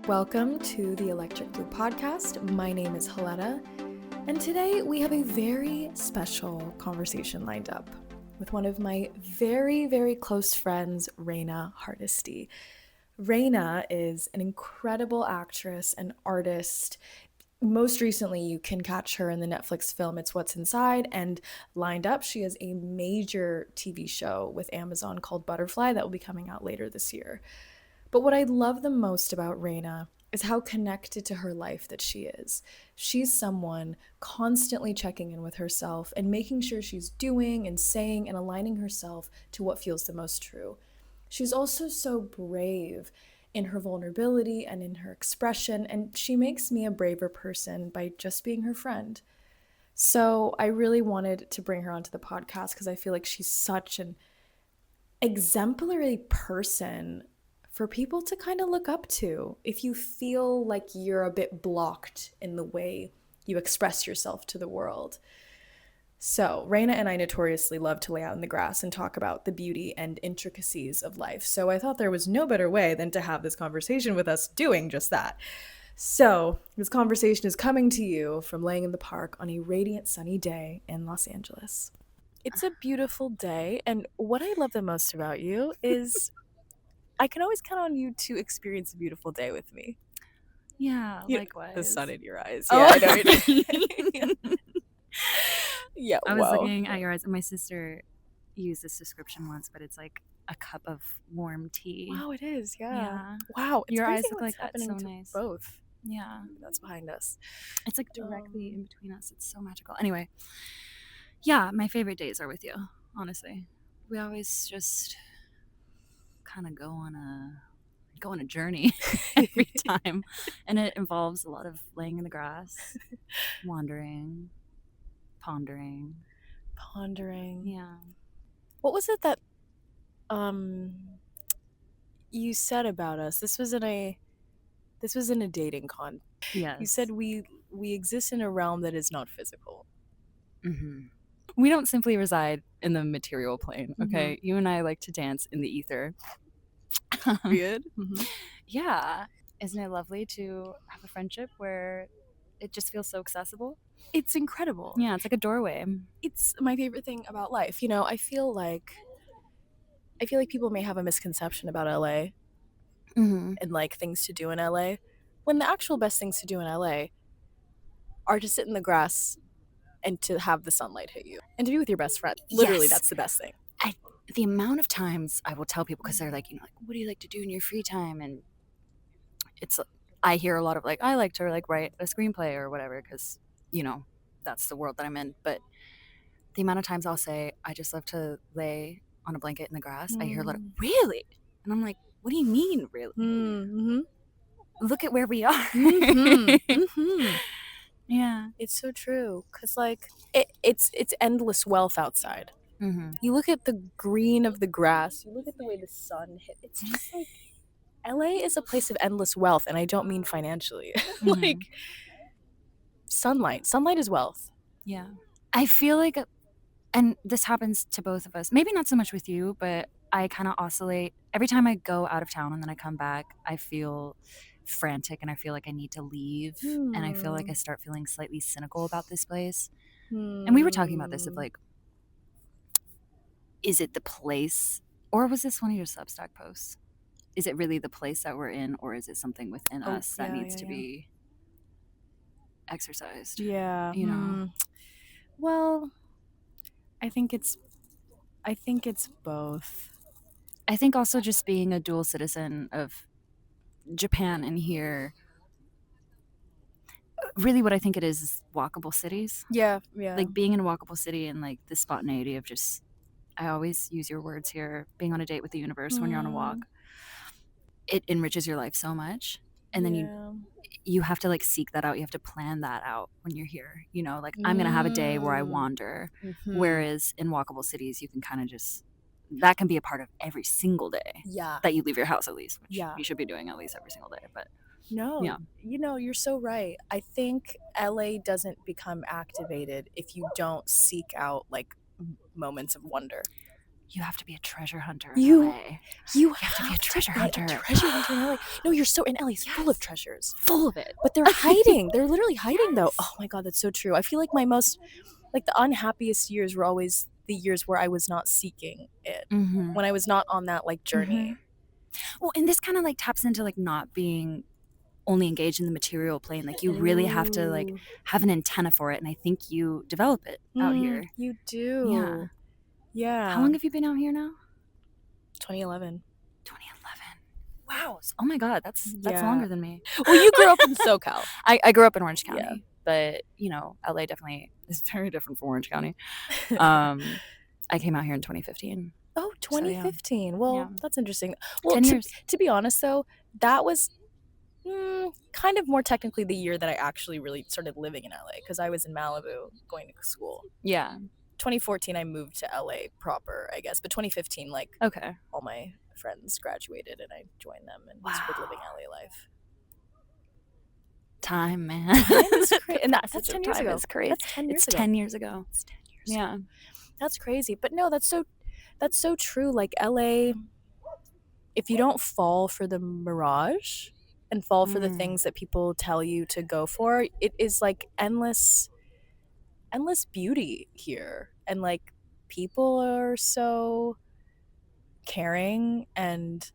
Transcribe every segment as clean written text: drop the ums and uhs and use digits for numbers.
Welcome to the Electric Blue Podcast. My name is Helena, and today we have a very special conversation lined up with one of my very, very close friends, Reina Hardesty. Reina is an incredible actress and artist. Most recently, you can catch her in the Netflix film It's What's Inside, and lined up, she has a major TV show with Amazon called Butterfly that will be coming out later this year. But what I love the most about Reina is how connected to her life that she is. She's someone constantly checking in with herself and making sure she's doing and saying and aligning herself to what feels the most true. She's also so brave in her vulnerability and in her expression, and she makes me a braver person by just being her friend. So I really wanted to bring her onto the podcast because I feel like she's such an exemplary person for people to kind of look up to if you feel like you're a bit blocked in the way you express yourself to the world. So, Reina and I notoriously love to lay out in the grass and talk about the beauty and intricacies of life. So, I thought there was no better way than to have this conversation with us doing just that. So, this conversation is coming to you from laying in the park on a radiant sunny day in Los Angeles. It's a beautiful day, and what I love the most about you is I can always count on you to experience a beautiful day with me. Yeah, likewise. The sun in your eyes. Oh. Yeah, I know. Yeah, I was whoa. looking at your eyes, and my sister used this description once, but it's like a cup of warm tea. Wow, it is. Yeah. Yeah. Wow. It's Your eyes crazy look what's like that. So happening to nice. both. Yeah. That's behind us. It's like directly in between us. It's so magical. Anyway, yeah, my favorite days are with you, honestly. We always just kind of go on a journey every time, and it involves a lot of laying in the grass, wandering, pondering. Yeah. What was it that you said about us? This was in a dating con. Yes. You said we exist in a realm that is not physical. Mm-hmm. We don't simply reside in the material plane, okay? You and I like to dance in the ether. Good. Yeah. Isn't it lovely to have a friendship where it just feels so accessible? It's incredible. Yeah, it's like a doorway. It's my favorite thing about life. You know, I feel like people may have a misconception about LA and like things to do in LA, when the actual best things to do in LA are to sit in the grass and to have the sunlight hit you and to be with your best friend. Literally, Yes. that's the best thing. The amount of times I will tell people, because they're like, what do you like to do in your free time? And I hear a lot of like, I like to like write a screenplay or whatever, because that's the world that I'm in. But the amount of times I'll say I just love to lay on a blanket in the grass, I hear a lot of really, and I'm like, what do you mean really? Look at where we are. Yeah, it's so true, because like it's endless wealth outside. You look at the green of the grass, you look at the way the sun hit, it's just like LA is a place of endless wealth, and I don't mean financially. Like sunlight is wealth. Yeah, I feel like, and this happens to both of us, maybe not so much with you, but I kind of oscillate every time I go out of town, and then I come back, I feel frantic and I feel like I need to leave, and I feel like I start feeling slightly cynical about this place. And we were talking about this of like, is it the place, or was this one of your Substack posts? Is it really the place that we're in, or is it something within us that needs to be exercised? Yeah. Well, I think it's both. I think also just being a dual citizen of Japan and here, really what I think it is walkable cities. Yeah. Like being in a walkable city and like the spontaneity of just, I always use your words here, being on a date with the universe when you're on a walk. It enriches your life so much. And then you have to like seek that out. You have to plan that out when you're here. Like I'm going to have a day where I wander. Whereas in walkable cities, you can kind of just, that can be a part of every single day that you leave your house, at least, which you should be doing at least every single day. But no, you're so right. I think LA doesn't become activated if you don't seek out like moments of wonder. You have to be a treasure hunter in LA. You have to be a treasure hunter. In LA. No, you're so in LA's full of treasures. Full of it. But they're hiding. They're literally hiding though. Oh my God, that's so true. I feel like my most, like the unhappiest years were always the years where I was not seeking it. Mm-hmm. When I was not on that like journey. Mm-hmm. Well, and this kind of like taps into like not being only engaged in the material plane. Like you really have to like have an antenna for it, and I think you develop it out here. You do. Yeah. How long have you been out here now? 2011. Wow. Oh my God, that's longer than me. Well, you grew up in SoCal. I grew up in Orange County, but you know, LA definitely is very different from Orange County. I came out here in 2015. Oh, 2015. So, well, that's interesting. Well, 10 years. To be honest though, that was kind of more technically the year that I actually really started living in LA, because I was in Malibu going to school. Yeah. 2014 I moved to LA proper, I guess, but 2015 like all my friends graduated and I joined them and started living LA life. Time, man. Time is crazy. And that's 10 years ago. It's crazy. That's 10 years ago. 10 years ago. It's 10 years ago. Yeah. That's crazy. But no, that's so true. Like LA, if you don't fall for the mirage and fall for the things that people tell you to go for, it is like endless beauty here. And like people are so caring, and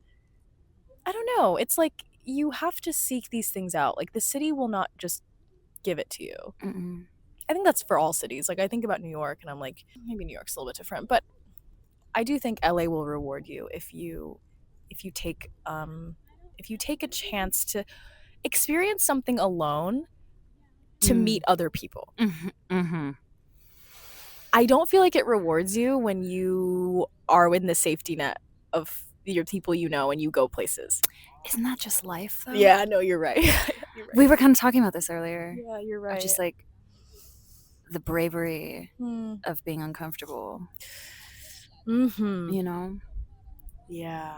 I don't know, it's like you have to seek these things out. Like the city will not just give it to you. I think that's for all cities. Like I think about New York and I'm like, maybe New York's a little bit different, but I do think LA will reward you if you take a chance to experience something alone to meet other people. I don't feel like it rewards you when you are in the safety net of your people you know and you go places. Isn't that just life though? Yeah, no, you're right. We were kind of talking about this earlier. Yeah, you're right. Just like the bravery of being uncomfortable. You know? Yeah.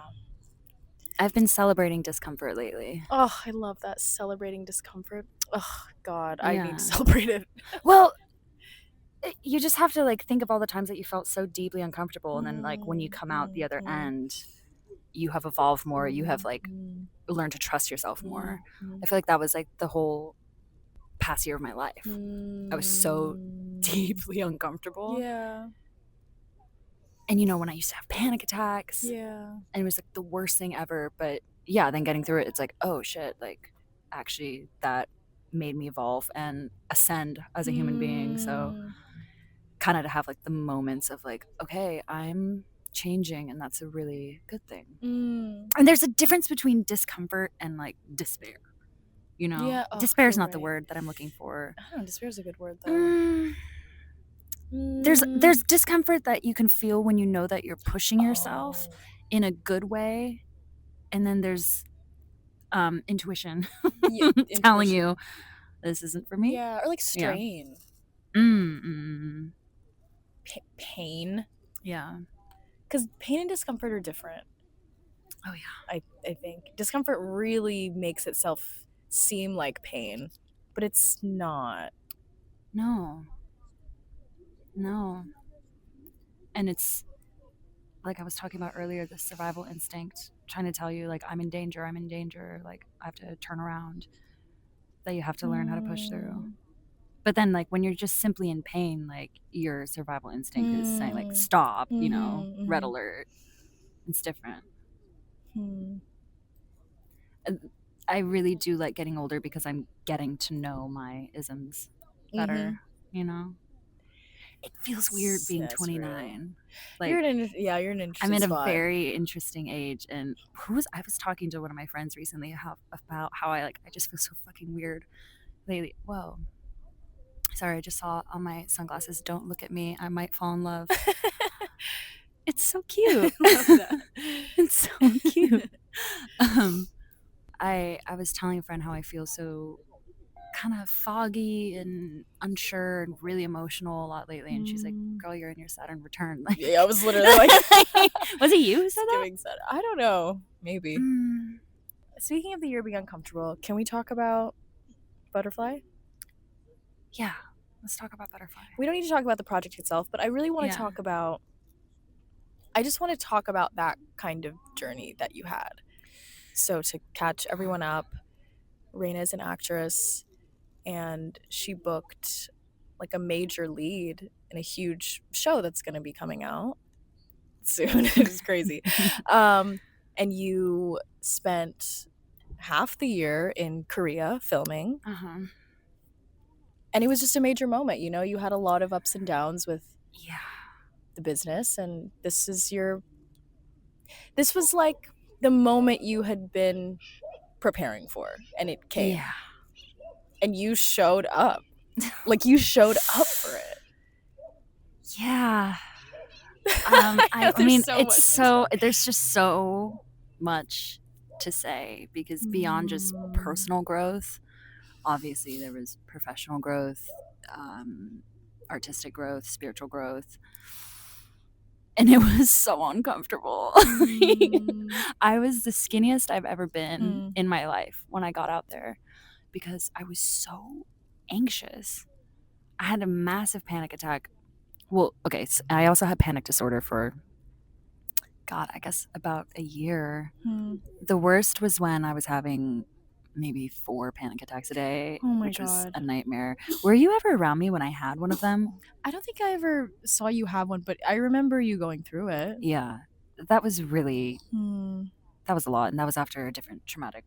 I've been celebrating discomfort lately. Oh, I love that. Celebrating discomfort. Oh, God, I need to celebrate it. Well, you just have to like think of all the times that you felt so deeply uncomfortable, and then like when you come out the other end, you have evolved more. You have like learned to trust yourself more. I feel like that was like the whole past year of my life. I was so deeply uncomfortable. Yeah. And you know, when I used to have panic attacks, and it was like the worst thing ever. But yeah, then getting through it, it's like, oh shit, like actually that made me evolve and ascend as a human being. So kind of to have like the moments of like, okay, I'm changing, and that's a really good thing. And there's a difference between discomfort and like despair, you know? Despair is not the word that I'm looking for. I don't know, despair is a good word though. There's discomfort that you can feel when you know that you're pushing yourself in a good way, and then there's intuition telling you this isn't for me. Yeah, or like strain. Pain. Yeah. Because pain and discomfort are different. Oh yeah. I think discomfort really makes itself seem like pain, but it's not. No. And it's like I was talking about earlier, the survival instinct trying to tell you like I'm in danger, like I have to turn around, that you have to learn how to push through. But then like when you're just simply in pain, like your survival instinct is saying like stop, you know, red alert. It's different. I really do like getting older because I'm getting to know my isms better, you know. It feels weird being 29. Like you're in an interesting I'm in spot. A very interesting age, and I was talking to one of my friends recently about how I just feel so fucking weird lately. Whoa. Sorry, I just saw on my sunglasses, don't look at me, I might fall in love. It's so cute. Love that. It's so cute. I was telling a friend how I feel so kind of foggy and unsure and really emotional a lot lately, and she's like, girl, you're in your Saturn return. Like, yeah, I was literally like was it you who said that? I don't know, maybe. Speaking of the year being uncomfortable, can we talk about Butterfly? Yeah, let's talk about Butterfly. We don't need to talk about the project itself, but I really want to talk about I just want to talk about that kind of journey that you had. So to catch everyone up, Reina is an actress, and she booked like a major lead in a huge show that's going to be coming out soon. It's crazy. And you spent half the year in Korea filming. And it was just a major moment, you know. You had a lot of ups and downs with the business, and this was like the moment you had been preparing for, and it came. Yeah. And you showed up. Like, you showed up for it. Yeah. I mean, there's just so much to say, because beyond just personal growth, obviously there was professional growth, artistic growth, spiritual growth, and it was so uncomfortable. I was the skinniest I've ever been in my life when I got out there, because I was so anxious. I had a massive panic attack. Well, okay, so I also had panic disorder for, God, I guess about a year. The worst was when I was having maybe 4 panic attacks a day, which was a nightmare. Were you ever around me when I had one of them? I don't think I ever saw you have one, but I remember you going through it. Yeah, that was really, that was a lot. And that was after a different traumatic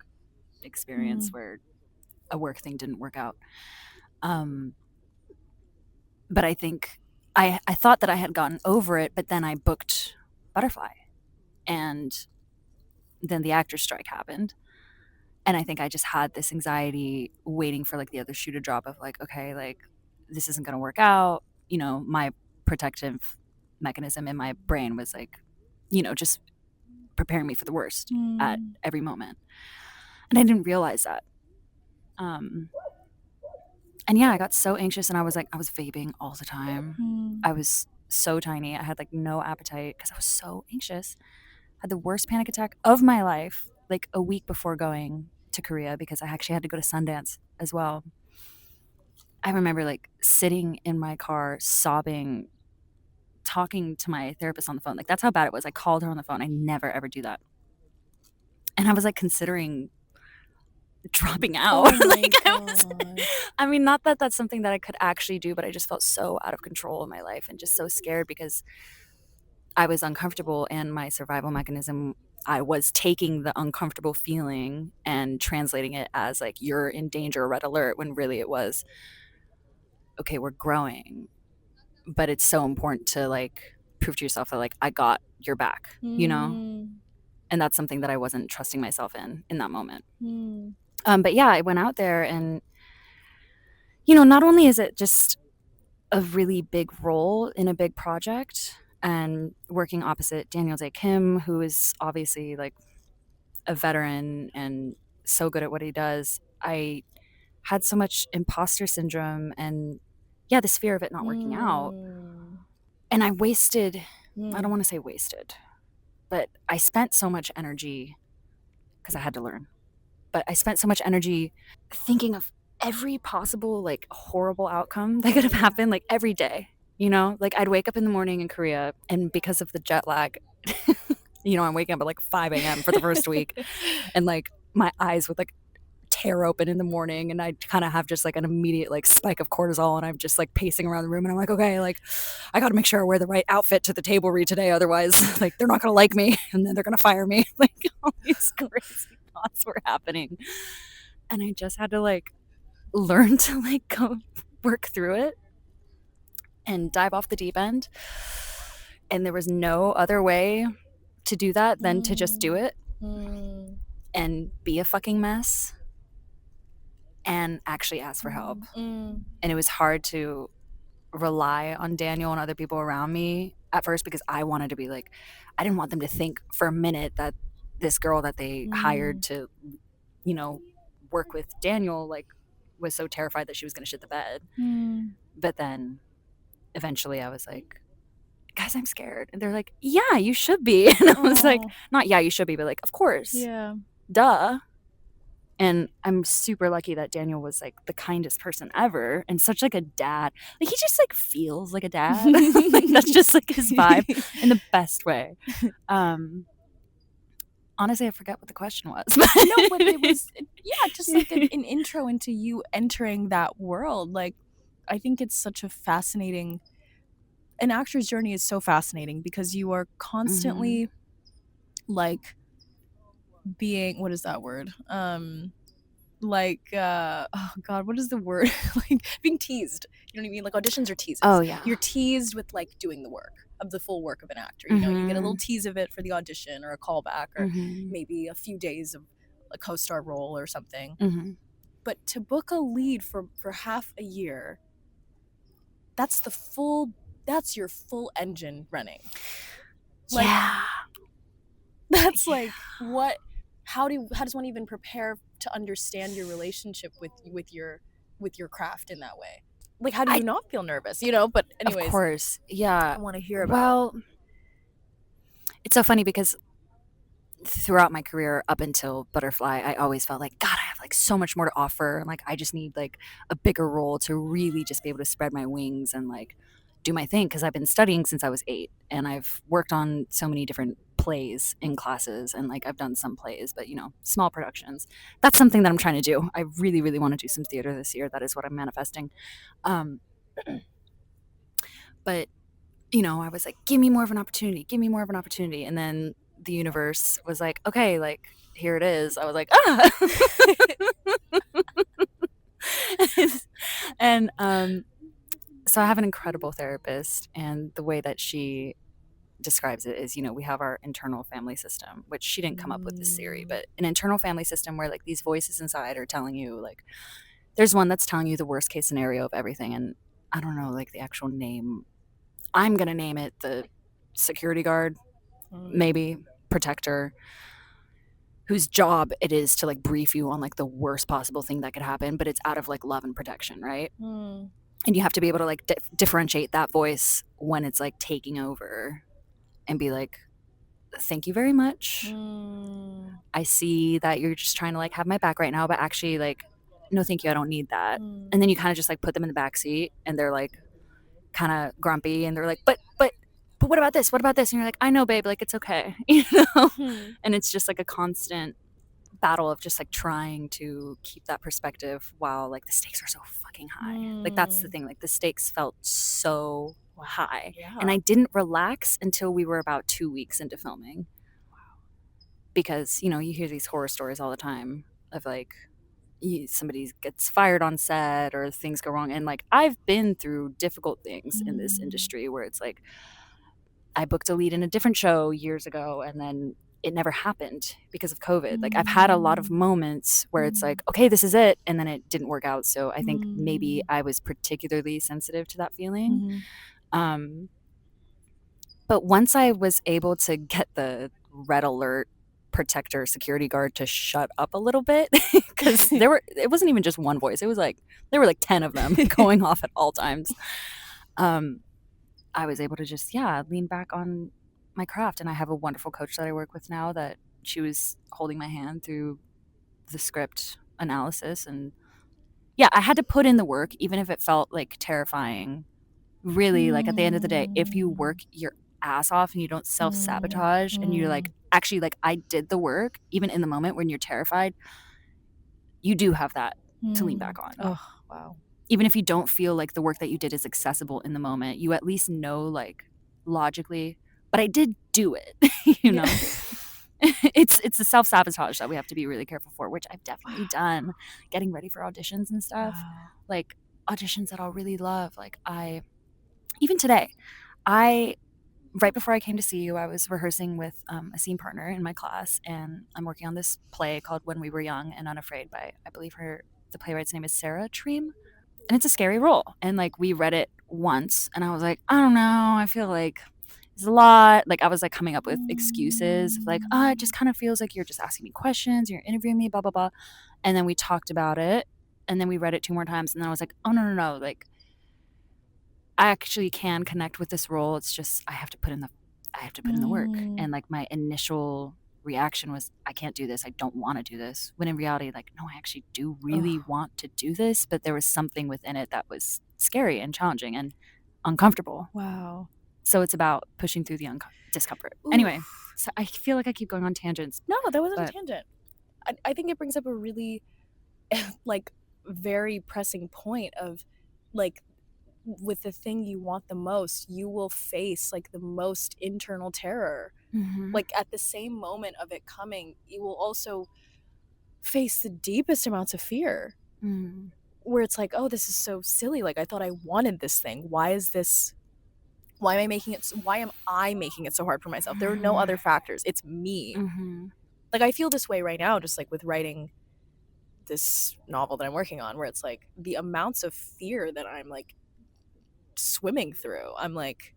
experience where a work thing didn't work out. But I think I thought that I had gotten over it, but then I booked Butterfly, and then the actor's strike happened. And I think I just had this anxiety waiting for like the other shoe to drop of like, okay, like this isn't going to work out. You know, my protective mechanism in my brain was like, you know, just preparing me for the worst at every moment. And I didn't realize that. And yeah, I got so anxious, and I was vaping all the time. I was so tiny. I had like no appetite because I was so anxious. Had the worst panic attack of my life like a week before going to Korea, because I actually had to go to Sundance as well. I remember like sitting in my car sobbing, talking to my therapist on the phone. Like, that's how bad it was. I called her on the phone. I never ever do that. And I was like considering dropping out. Like, I mean, not that that's something that I could actually do, but I just felt so out of control in my life and just so scared because I was uncomfortable, and my survival mechanism, I was taking the uncomfortable feeling and translating it as like, you're in danger, red alert, when really it was, okay, we're growing, but it's so important to like prove to yourself that like, I got your back, you know? And that's something that I wasn't trusting myself in that moment. But yeah, I went out there, and, you know, not only is it just a really big role in a big project, and working opposite Daniel Day Kim, who is obviously like a veteran and so good at what he does, I had so much imposter syndrome and, yeah, this fear of it not working out. And I wasted, I don't want to say wasted, but I spent so much energy, because I had to learn, but I spent so much energy thinking of every possible like horrible outcome that could have happened, like every day. You know, like I'd wake up in the morning in Korea, and because of the jet lag, you know, I'm waking up at like 5 a.m. for the first week, and like my eyes would like tear open in the morning, and I kind of have just like an immediate like spike of cortisol, and I'm just like pacing around the room, and I'm like, okay, like I got to make sure I wear the right outfit to the table read today, otherwise like they're not gonna like me, and then they're gonna fire me. Like, all these crazy thoughts were happening, and I just had to like learn to like go work through it and dive off the deep end. And there was no other way to do that than to just do it and be a fucking mess and actually ask for help. And it was hard to rely on Daniel and other people around me at first, because I wanted to be like, I didn't want them to think for a minute that this girl that they hired to, you know, work with Daniel like was so terrified that she was going to shit the bed. But then eventually I was like, guys, I'm scared. And they're like, yeah, you should be. And I was like, not yeah, you should be, but like, of course. Yeah. Duh. And I'm super lucky that Daniel was like the kindest person ever and such like a dad. Like he just like feels like a dad. Like that's just like his vibe in the best way. Honestly, I forgot what the question was. No, but it was, just like an intro into you entering that world. Like, I think it's such a fascinating, an actor's journey is so fascinating because you are constantly like being, what is that word? Like, oh God, what is the word? Like being teased. You know what I mean? Like auditions are teases. Oh, yeah. You're teased with like doing the work of the full work of an actor. You know, you get a little tease of it for the audition or a callback or maybe a few days of a co-star role or something. But to book a lead for half a year, that's your full engine running. Like, that's like what, how does one even prepare to understand your relationship with your craft in that way? Like, how do you not feel nervous, you know? But anyways, of course, yeah. I want to hear about. Well, it's so funny because throughout my career up until Butterfly, I always felt like, God, I have like so much more to offer. And like, I just need like a bigger role to really just be able to spread my wings and like do my thing. Cause I've been studying since I was 8 and I've worked on so many different plays in classes and like I've done some plays, but you know, small productions. That's something that I'm trying to do. I really, really want to do some theater this year. That is what I'm manifesting. But you know, I was like, give me more of an opportunity, give me more of an opportunity. And then the universe was like, okay, like, here it is. I was like, ah. And so I have an incredible therapist, and the way that she describes it is, you know, we have our internal family system, which she didn't come up with this theory, but an internal family system where like these voices inside are telling you, like, there's one that's telling you the worst case scenario of everything. And I don't know, like the actual name, I'm going to name it the security guard, maybe protector, whose job it is to like brief you on like the worst possible thing that could happen, but it's out of like love and protection, right? And you have to be able to like differentiate that voice when it's like taking over and be like, thank you very much. I see that you're just trying to like have my back right now, but actually like, no, thank you, I don't need that. And then you kind of just like put them in the back seat and they're like kind of grumpy and they're like, but what about this? What about this? And you're like, I know, babe, like it's okay, you know? And it's just like a constant battle of just like trying to keep that perspective while like the stakes are so fucking high. Like that's the thing, like the stakes felt so high. And I didn't relax until we were about 2 weeks into filming. Because, you know, you hear these horror stories all the time of like somebody gets fired on set or things go wrong. And like I've been through difficult things in this industry where it's like I booked a lead in a different show years ago and then it never happened because of COVID. Like I've had a lot of moments where it's like, okay, this is it. And then it didn't work out. So I think maybe I was particularly sensitive to that feeling. But once I was able to get the red alert protector security guard to shut up a little bit, because it wasn't even just one voice. It was like, there were like 10 of them going off at all times. I was able to just, lean back on my craft. And I have a wonderful coach that I work with now that she was holding my hand through the script analysis. And I had to put in the work, even if it felt like terrifying. Really, like at the end of the day, if you work your ass off and you don't self-sabotage and you're like, actually, like I did the work, even in the moment when you're terrified, you do have that to lean back on. Oh, wow. Even if you don't feel like the work that you did is accessible in the moment, you at least know like logically, but I did do it, you know? It's the self-sabotage that we have to be really careful for, which I've definitely done, getting ready for auditions and stuff. Like auditions that I'll really love. Like even today, right before I came to see you, I was rehearsing with a scene partner in my class, and I'm working on this play called When We Were Young and Unafraid by, I believe the playwright's name is Sarah Treem. And it's a scary role. And like we read it once and I was like, I don't know, I feel like it's a lot. Like I was like coming up with excuses of like, it just kind of feels like you're just asking me questions, you're interviewing me, blah, blah, blah. And then we talked about it and then we read it 2 more times. And then I was like, oh, no. Like I actually can connect with this role. It's just, I have to put in the work. And like my initial reaction was, I can't do this, I don't want to do this, when in reality, like, no, I actually do really want to do this, but there was something within it that was scary and challenging and uncomfortable. Wow. So it's about pushing through the discomfort. Anyway, so I feel like I keep going on tangents. No, that wasn't a tangent. I think it brings up a really like very pressing point of like, with the thing you want the most, you will face like the most internal terror. Like at the same moment of it coming, you will also face the deepest amounts of fear, where it's like, oh, this is so silly, like I thought I wanted this thing, why am I making it so hard for myself? There are no other factors, it's me. Like I feel this way right now, just like with writing this novel that I'm working on, where it's like the amounts of fear that I'm like swimming through, I'm like,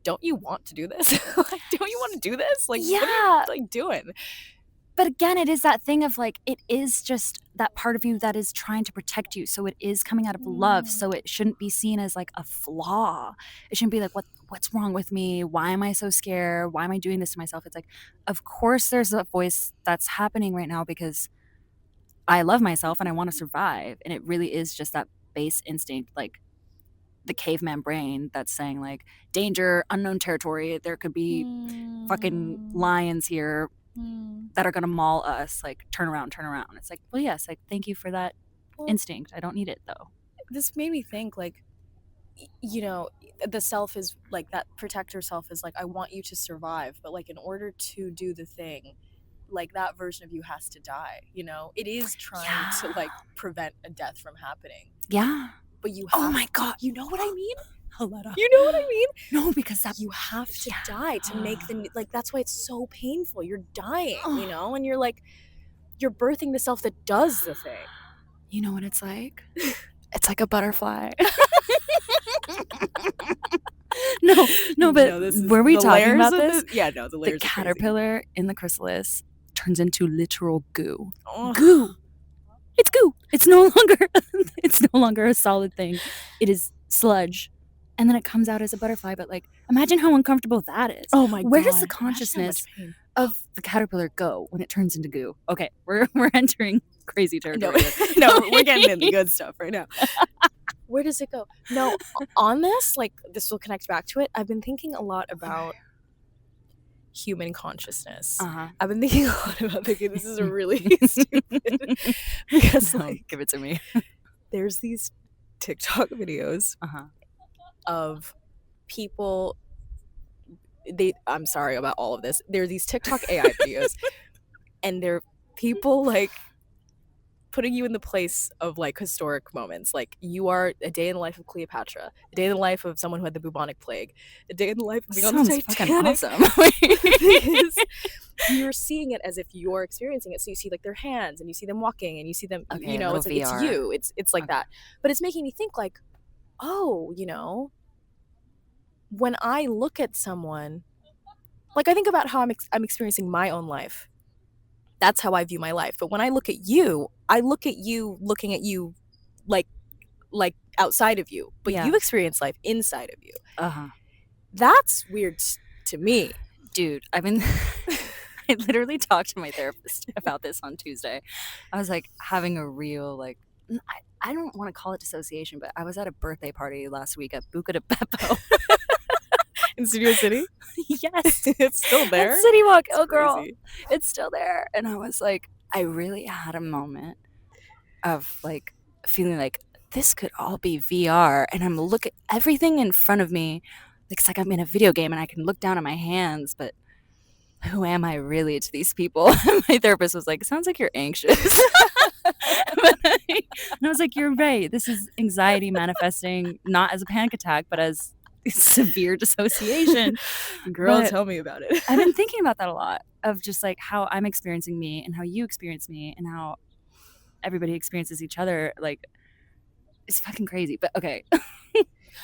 don't you want to do this? Like, don't you want to do this? Like, yeah, what are you like doing? But again, it is that thing of like, it is just that part of you that is trying to protect you. So it is coming out of love. So it shouldn't be seen as like a flaw. It shouldn't be like, what's wrong with me? Why am I so scared? Why am I doing this to myself? It's like, of course there's a voice that's happening right now because I love myself and I want to survive. And it really is just that base instinct, like the caveman brain that's saying like, danger, unknown territory. There could be fucking lions here that are going to maul us, like turn around. It's like, well, yes, like thank you for that instinct. I don't need it though. This made me think like, you know, the self is like, that protector self is like, I want you to survive, but like in order to do the thing, like that version of you has to die, you know? It is trying to like prevent a death from happening. Yeah. But you have, oh my God, you know what I mean? Haletta. You know what I mean? No, because that, you have to die to make the, like, that's why it's so painful. You're dying, you know, and you're like, you're birthing the self that does the thing. You know what it's like? It's like a butterfly. No, but were we talking about this? Yeah, no, the layers. The caterpillar in the chrysalis turns into literal goo. Oh. Goo. It's goo. It's no longer a solid thing. It is sludge. And then it comes out as a butterfly, but like, imagine how uncomfortable that is. Oh my God. Where does the consciousness of the caterpillar go when it turns into goo? Okay, we're entering crazy territory. No, we're getting into the good stuff right now. Where does it go? No, on this, like, this will connect back to it. I've been thinking a lot about human consciousness. I've been thinking a lot about thinking this is really stupid because like, give it to me. There's these TikTok videos of people. I'm sorry about all of this. There are these TikTok AI videos, and they're people like putting you in the place of like historic moments. Like, you are a day in the life of Cleopatra, a day in the life of someone who had the bubonic plague, a day in the life of being on the Titanic. Awesome. You're seeing it as if you're experiencing it. So you see like their hands, and you see them walking, and you see them, you know, it's like, it's you. It's like that. But it's making me think like, oh, you know, when I look at someone, like I think about how I'm experiencing my own life. That's how I view my life. But when I look at you looking at you like outside of you, but you experience life inside of you. That's weird to me. Dude, I literally talked to my therapist about this on Tuesday. I was like having a real like, I don't want to call it dissociation, but I was at a birthday party last week at Buca de Beppo. In Studio City? Yes. It's still there? At City Walk. Oh, girl. Crazy. It's still there. And I was like, I really had a moment of like feeling like this could all be VR. And I'm looking everything in front of me. It's like I'm in a video game and I can look down at my hands, but who am I really to these people? And my therapist was like, it sounds like you're anxious. And I was like, you're right. This is anxiety manifesting not as a panic attack, but as severe dissociation. Girl, tell me about it. I've been thinking about that a lot, of just like how I'm experiencing me and how you experience me and how everybody experiences each other. Like, it's fucking crazy. But okay.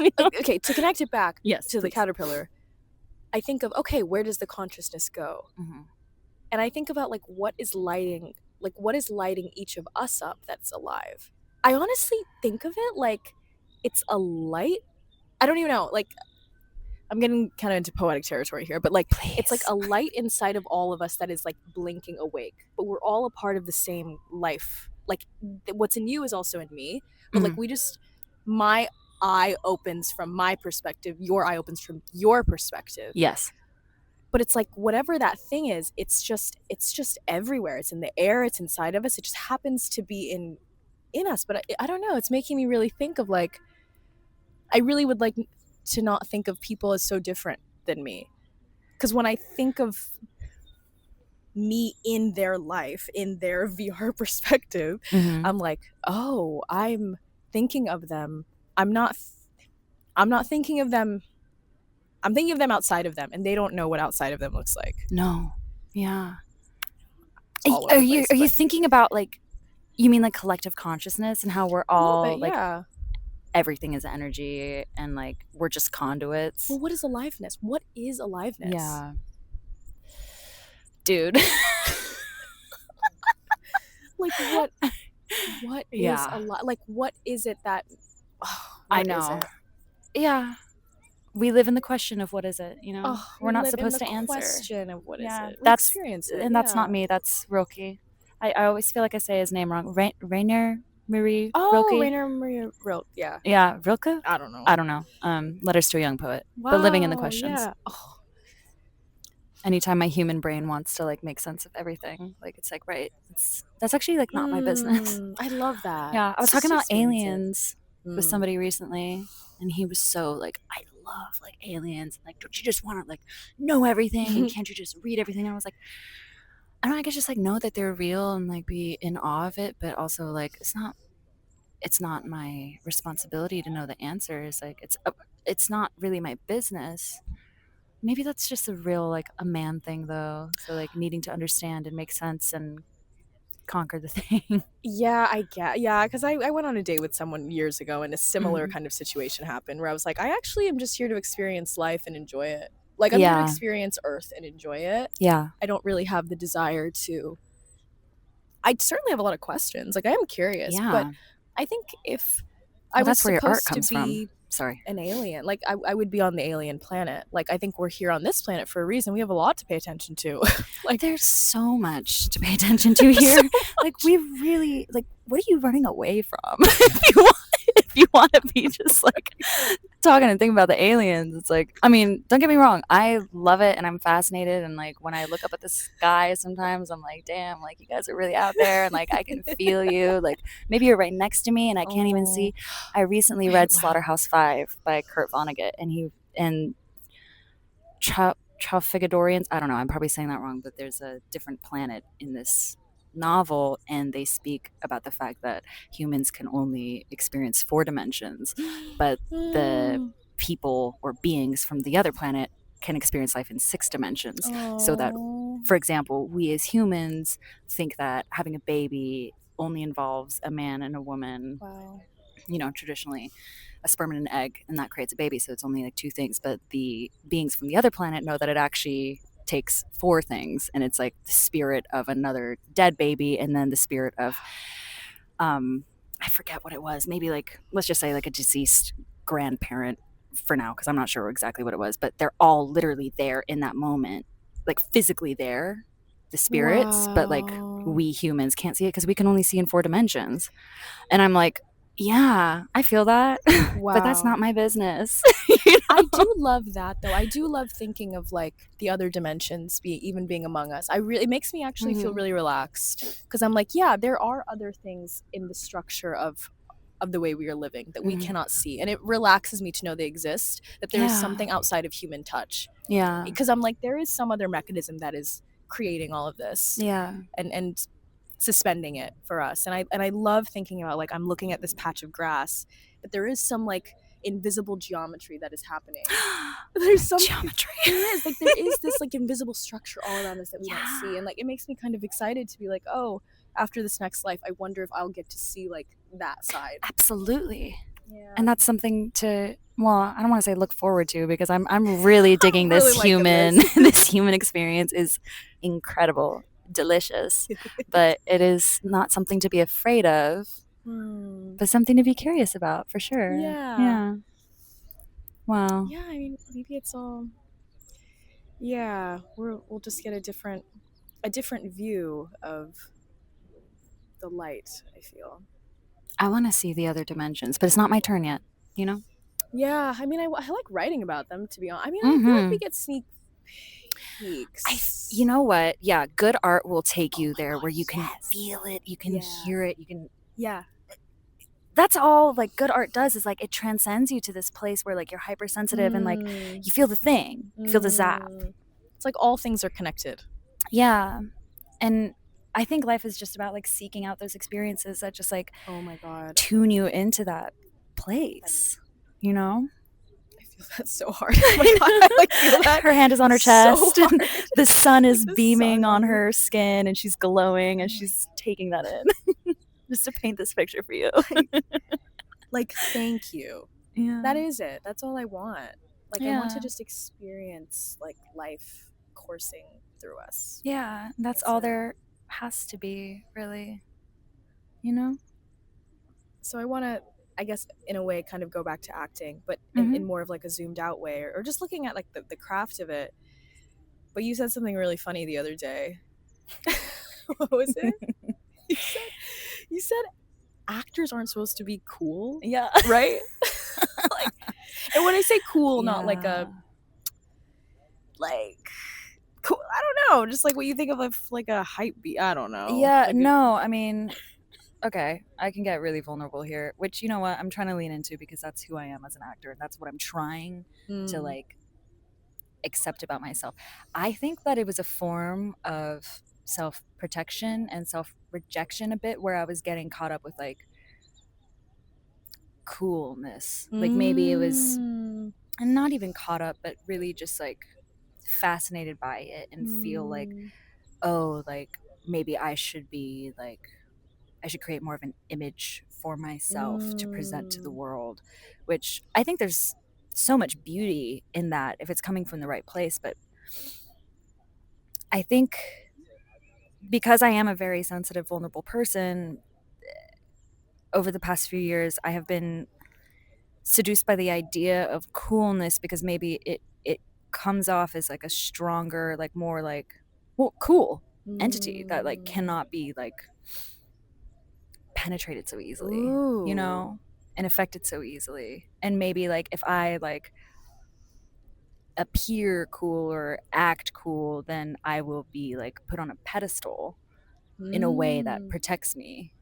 Okay, to connect it back to the caterpillar, I think of, okay, where does the consciousness go? And I think about like what is lighting each of us up that's alive. I honestly think of it like it's a light. I don't even know, like I'm getting kind of into poetic territory here, but like, Please. it's like a light inside of all of us that is like blinking awake, but we're all a part of the same life. Like, what's in you is also in me, but like, my eye opens from my perspective, your eye opens from your perspective. Yes. But it's like, whatever that thing is, it's just everywhere. It's in the air, it's inside of us. It just happens to be in us. But I don't know, it's making me really think of like, I really would like to not think of people as so different than me. Because when I think of me in their life, in their VR perspective, I'm like, oh, I'm thinking of them. I'm not thinking of them. I'm thinking of them outside of them, and they don't know what outside of them looks like. No. Yeah. Are you thinking about like, you mean like collective consciousness and how we're all bit, like, yeah. Everything is energy and like we're just conduits? Well, what is aliveness? What is aliveness? Yeah. Dude. Like, what is alive? Like, what is it that I know. Yeah. We live in the question of what is it, you know? We're not supposed to answer. Question of what is it? That's experience it. And that's not me. That's Rilke. I always feel like I say his name wrong. Rainer Marie Rilke. Rainer Marie Rilke. Yeah. Yeah, Rilke? I don't know. Letters to a Young Poet. Wow, but living in the questions. Yeah. Anytime my human brain wants to like make sense of everything, like it's like, right, that's actually like not my business. I love that. Yeah, I was talking about aliens with somebody recently, and he was so like, I love like aliens. Like, don't you just want to like know everything? And can't you just read everything? And I was like, I don't know, I guess just like know that they're real and like be in awe of it, but also like it's not my responsibility to know the answers. Like it's not really my business. Maybe that's just a real like a man thing though. So like needing to understand and make sense and conquer the thing. Yeah, I get. Yeah, because I went on a date with someone years ago, and a similar kind of situation happened where I was like, I actually am just here to experience life and enjoy it. Like, I'm here to experience Earth and enjoy it. Yeah. I don't really have the desire to. I certainly have a lot of questions. Like, I am curious, but I think if I was supposed to be an alien, like I would be on the alien planet. Like, I think we're here on this planet for a reason. We have a lot to pay attention to. Like, there's so much to pay attention to here. Like, we really, like, what are you running away from? If you want to be just like talking and thinking about the aliens, it's like, I mean, don't get me wrong, I love it and I'm fascinated, and like when I look up at the sky sometimes I'm like, damn, like you guys are really out there, and like I can feel you, like maybe you're right next to me and I can't even see. I recently read Slaughterhouse-Five by Kurt Vonnegut, and Tralfagadorians, I don't know, I'm probably saying that wrong, but there's a different planet in this novel, and they speak about the fact that humans can only experience 4 dimensions, but the people or beings from the other planet can experience life in 6 dimensions. So that, for example, we as humans think that having a baby only involves a man and a woman. You know, traditionally a sperm and an egg, and that creates a baby, so it's only like 2 things, but the beings from the other planet know that it actually takes 4 things, and it's like the spirit of another dead baby, and then the spirit of I forget what it was, maybe like, let's just say like a deceased grandparent for now, because I'm not sure exactly what it was, but they're all literally there in that moment, like physically there, the spirits, but like we humans can't see it because we can only see in 4 dimensions. And I'm like, yeah, I feel that. But that's not my business. You know? I do love that though. I do love thinking of like the other dimensions even being among us. It makes me actually feel really relaxed, because I'm like, yeah, there are other things in the structure of the way we are living that we cannot see, and it relaxes me to know they exist, that there is something outside of human touch. Yeah, because I'm like, there is some other mechanism that is creating all of this. Yeah, and suspending it for us, and I love thinking about, like, I'm looking at this patch of grass, but there is some like invisible geometry that is happening. There's some geometry. There is this like invisible structure all around us that we don't see, and like it makes me kind of excited to be like, oh, after this next life, I wonder if I'll get to see like that side. Absolutely. Yeah. And that's something to, well, I don't want to say look forward to, because I'm really digging this really human this human experience is incredible, delicious, but it is not something to be afraid of, but something to be curious about, for sure. Yeah. Wow. Yeah, I mean, maybe it's all. Yeah, we'll just get a different view of the light, I feel. I want to see the other dimensions, but it's not my turn yet, you know? Yeah, I mean, I like writing about them, to be honest. I mean, I feel like we get sneak peeks. You know what? Yeah, good art will take you there where you can feel it, you can hear it, you can. Yeah. That's all like good art does, is like it transcends you to this place where like you're hypersensitive and like you feel the thing, you feel the zap. It's like all things are connected. Yeah. And I think life is just about like seeking out those experiences that just like, oh my God, tune you into that place, you know? I feel that so hard. Oh my God, I like feel that. Her hand is on her chest so and the sun is beaming on her skin and she's glowing and she's taking that in. Just to paint this picture for you. Like, thank you. Yeah. That is it. That's all I want. Like, I want to just experience like life coursing through us. Yeah, that's all there has to be, really. You know? So I want to, I guess, in a way, kind of go back to acting, but in more of like a zoomed out way, or just looking at like the craft of it. But you said something really funny the other day. What was it? You said actors aren't supposed to be cool. Yeah. Right? Like, and when I say cool, not like a cool, I don't know, just like what you think of like a hype beat. I don't know. Yeah, like no, I mean, okay, I can get really vulnerable here, which, you know what, I'm trying to lean into because that's who I am as an actor and that's what I'm trying to like accept about myself. I think that it was a form of self-protection and self-rejection a bit, where I was getting caught up with like coolness. Like maybe it was, and not even caught up, but really just like fascinated by it and feel like, oh, like maybe I should be like, I should create more of an image for myself to present to the world, which I think there's so much beauty in that if it's coming from the right place. But I think because I am a very sensitive, vulnerable person, over the past few years, I have been seduced by the idea of coolness because maybe it comes off as like a stronger, like more like, well, cool entity that like cannot be like penetrated so easily. You know, and affected so easily. And maybe like if I like appear cool or act cool, then I will be like put on a pedestal in a way that protects me.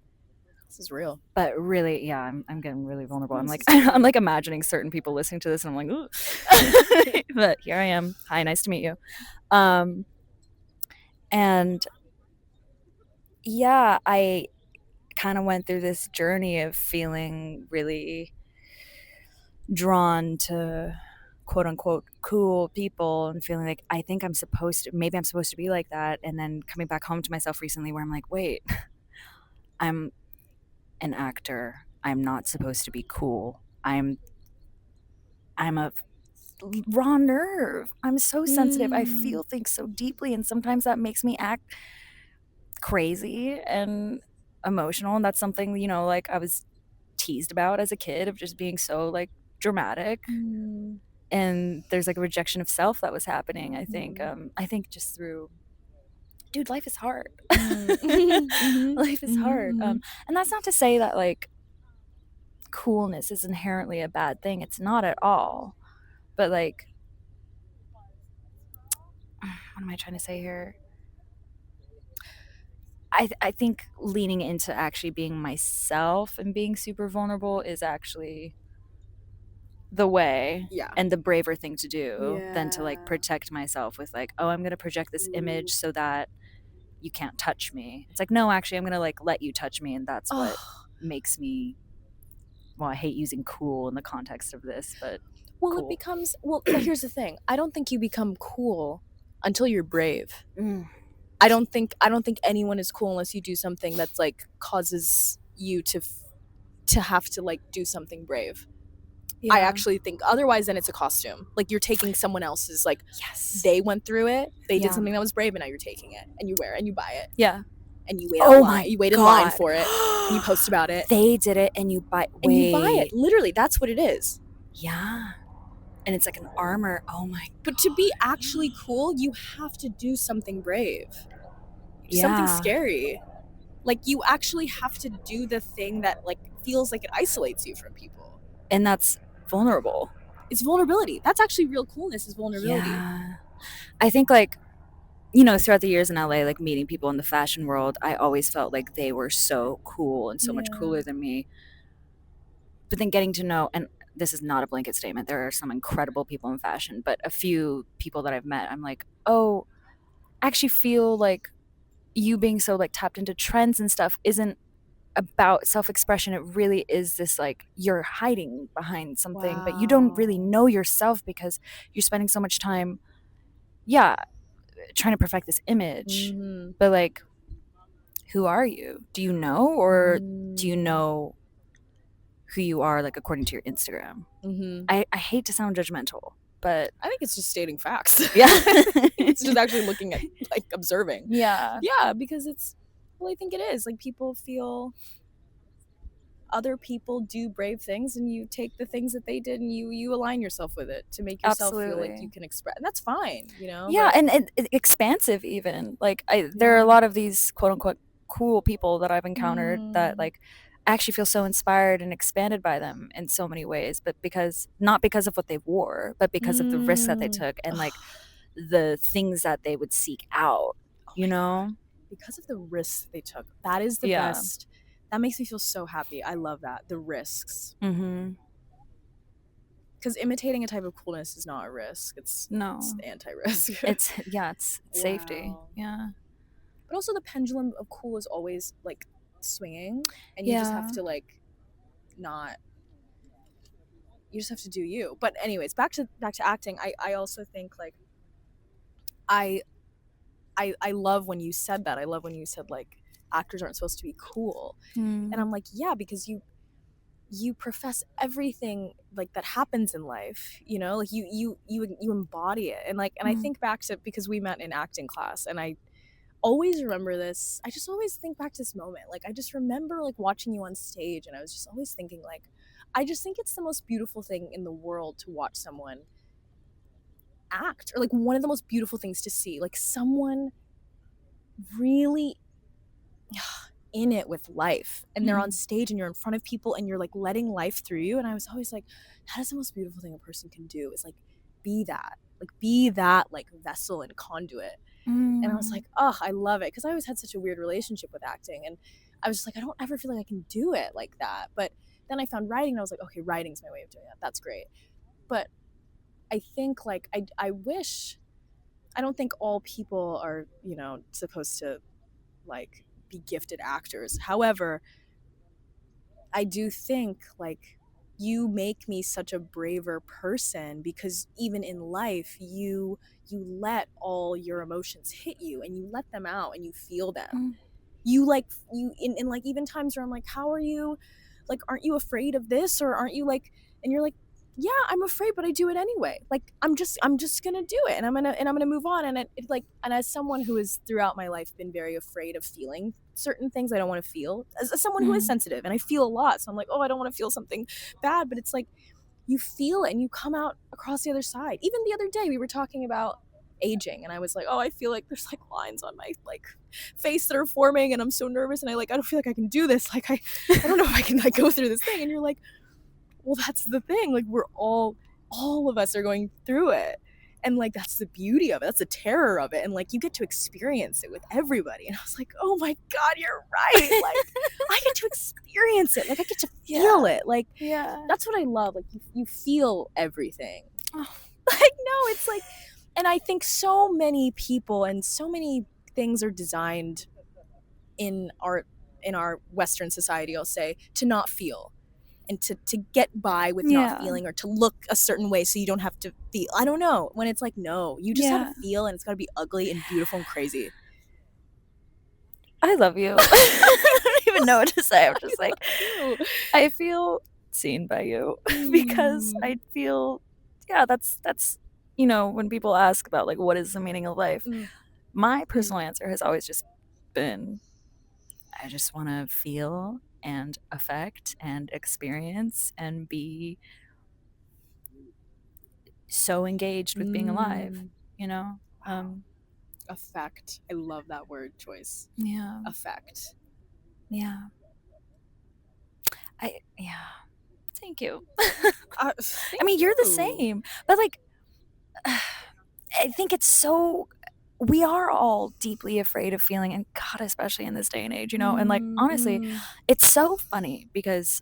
This is real. But really, yeah, I'm getting really vulnerable. I'm like I'm like imagining certain people listening to this and I'm like, ooh. But here I am. Hi, nice to meet you. And yeah, I kind of went through this journey of feeling really drawn to quote unquote cool people and feeling like I think I'm supposed to be like that, and then coming back home to myself recently where I'm like, wait, I'm an actor. I'm not supposed to be cool. I'm a raw nerve. I'm so sensitive. I feel things so deeply, and sometimes that makes me act crazy and emotional, and that's something, you know, like I was teased about as a kid, of just being so like dramatic. And there's like a rejection of self that was happening, I think. I think just through, dude, life is hard. Life is hard. And that's not to say that like coolness is inherently a bad thing. It's not at all. But like, what am I trying to say here? I think leaning into actually being myself and being super vulnerable is actually the way and the braver thing to do than to like protect myself with like, oh, I'm going to project this image so that you can't touch me. It's like, no, actually, I'm going to like let you touch me. And that's what makes me, well, I hate using cool in the context of this, but cool. It becomes, well, here's the thing. I don't think you become cool until you're brave. I don't think anyone is cool unless you do something that's like causes you to have to like do something brave. I actually think otherwise then it's a costume. Like you're taking someone else's, like, they went through it, they did something that was brave, and now you're taking it and you wear it and you buy it. And you wait you wait in line for it and you post about it. They did it and you buy it. Literally, that's what it is. Yeah. And it's like an armor. Oh my God. But to be actually cool, you have to do something brave. Something scary. Like, you actually have to do the thing that, like, feels like it isolates you from people. And that's vulnerable. It's vulnerability. That's actually real coolness, is vulnerability. Yeah. I think, like, you know, throughout the years in LA, like meeting people in the fashion world, I always felt like they were so cool and so much cooler than me. But then getting to know, and this is not a blanket statement, there are some incredible people in fashion, but a few people that I've met, I'm like, oh, I actually feel like you being so like tapped into trends and stuff isn't about self-expression. It really is this, like, you're hiding behind something, but you don't really know yourself because you're spending so much time, trying to perfect this image. But, like, who are you? Do you know, or do you know who you are, like, according to your Instagram? I hate to sound judgmental, but I think it's just stating facts. yeah. It's just actually looking at, like, observing. Yeah. Yeah, because it's, well, I think it is. Like, people feel other people do brave things, and you take the things that they did and you align yourself with it to make yourself feel like you can express. And that's fine, you know? Yeah, and expansive even. Like, there are a lot of these quote unquote cool people that I've encountered that, like, I actually feel so inspired and expanded by them in so many ways, but not because of what they wore, but because of the risks that they took and, like, the things that they would seek out, you know? Because of the risks they took. That is the best. That makes me feel so happy. I love that. The risks. Because imitating a type of coolness is not a risk. It's anti-risk. It's safety. Yeah. But also the pendulum of cool is always, like, swinging, and you just have to, like, not. You just have to do you. But anyways, back to acting. I also think, like, I love when you said that. I love when you said, like, actors aren't supposed to be cool. And I'm like, yeah, because you profess everything, like, that happens in life, you know, like, you embody it. And, like, and I think back to, because we met in acting class, and I always remember this. I just always think back to this moment. Like, I just remember, like, watching you on stage, and I was just always thinking, like, I just think it's the most beautiful thing in the world to watch someone act, or, like, one of the most beautiful things to see, like, someone really in it with life, and they're on stage, and you're in front of people, and you're, like, letting life through you. And I was always like, that is the most beautiful thing a person can do, is, like, be that like vessel and conduit. And I was like, oh, I love it, because I always had such a weird relationship with acting, and I was just like, I don't ever feel like I can do it like that. But then I found writing, and I was like, okay, writing's my way of doing that. That's great. But I think, like, I wish, I don't think all people are, you know, supposed to, like, be gifted actors. However, I do think, like, you make me such a braver person, because even in life, you let all your emotions hit you, and you let them out, and you feel them. You, like, you in like, even times where I'm like, how are you, like, aren't you afraid of this, or aren't you, like, and you're like, yeah, I'm afraid, but I do it anyway. Like, I'm just gonna do it, and I'm gonna move on. And it like, and as someone who has throughout my life been very afraid of feeling certain things I don't want to feel, as someone who is sensitive, and I feel a lot, so I'm like, oh, I don't want to feel something bad. But it's like, you feel it, and you come out across the other side. Even the other day, we were talking about aging, and I was like, oh, I feel like there's, like, lines on my, like, face that are forming, and I'm so nervous, and I don't feel like I can do this. Like, I don't know if I can, like, go through this thing. And you're like, well, that's the thing. Like, we're all of us are going through it. And, like, that's the beauty of it. That's the terror of it. And, like, you get to experience it with everybody. And I was like, oh my God, you're right. Like, I get to experience it. Like, I get to feel it. Like, that's what I love. Like, you feel everything. Like, no, it's like, and I think so many people and so many things are designed in our Western society, I'll say, to not feel, and to get by with not feeling, or to look a certain way so you don't have to feel. I don't know. When it's like, no, you just have to feel, and it's got to be ugly and beautiful and crazy. I love you. I don't even know what to say. I'm just like, I feel seen by you because I feel, that's, you know, when people ask about, like, what is the meaning of life, my personal answer has always just been, I just want to feel and affect and experience and be so engaged with being alive, you know? Affect. I love that word choice. Yeah. Affect. Yeah. Thank you. Thank I mean, you're the you. same. But like, I think it's so, we are all deeply afraid of feeling, and God, especially in this day and age, you know? And like, honestly, it's so funny because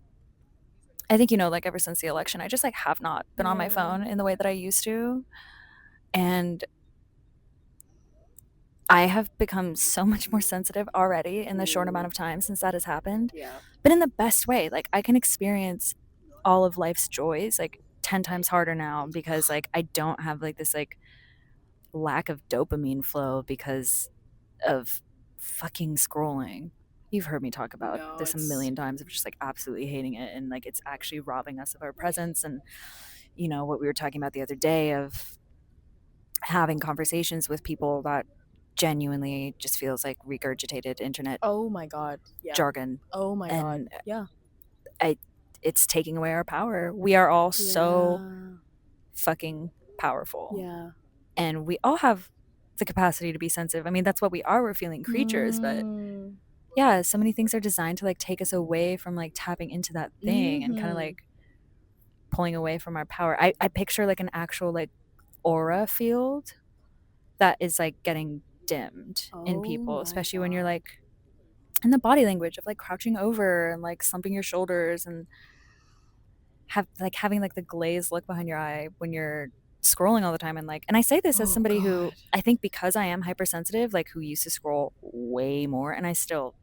I think, you know, like ever since the election, I just like have not been on my phone in the way that I used to. And I have become so much more sensitive already in the short amount of time since that has happened. Yeah. But in the best way. Like, I can experience all of life's joys like 10 times harder now because like I don't have like this like lack of dopamine flow because of fucking scrolling. You've heard me talk about this a million times of just like absolutely hating it, and like it's actually robbing us of our presence. And you know what we were talking about the other day of having conversations with people that genuinely just feels like regurgitated internet oh my God. Yeah. jargon. Oh my And God. Yeah. It's taking away our power. We are all so Yeah. fucking powerful. Yeah. And we all have the capacity to be sensitive. I mean, that's what we are. We're feeling creatures, but yeah, so many things are designed to like take us away from like tapping into that thing and kind of like pulling away from our power. I picture like an actual like aura field that is like getting dimmed in people, especially when you're like in the body language of like crouching over and like slumping your shoulders and having like the glazed look behind your eye when you're scrolling all the time. And like, and I say this as somebody who I think, because I am hypersensitive, like who used to scroll way more, and I still,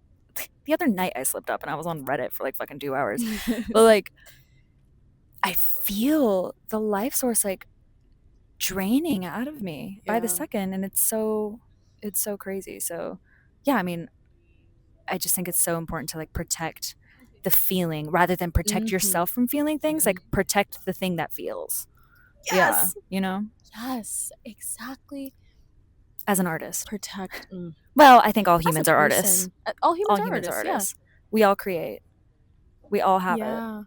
the other night I slipped up and I was on Reddit for like fucking 2 hours. But like, I feel the life source like draining out of me by the second, and it's so crazy. So yeah, I mean, I just think it's so important to like protect the feeling rather than protect yourself from feeling things. Like protect the thing that feels. Yes. Yeah, you know? Yes, exactly. As an artist. Protect. Well, I think all humans are artists. All humans are artists. Yeah. We all create. We all have it.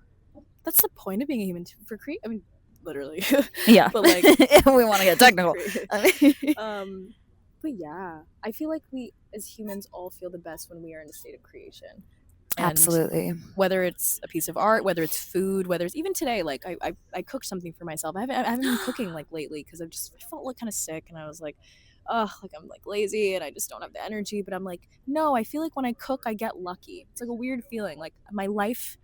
That's the point of being a human, for create. I mean, literally. Yeah. But like, if we want to get technical. But yeah, I feel like we as humans all feel the best when we are in a state of creation. And absolutely. Whether it's a piece of art, whether it's food, whether it's even today, like I cooked something for myself. I haven't been cooking like lately because I felt like kind of sick, and I was like, oh, like I'm like lazy and I just don't have the energy. But I'm like, no, I feel like when I cook, I get lucky. It's like a weird feeling. Like my life,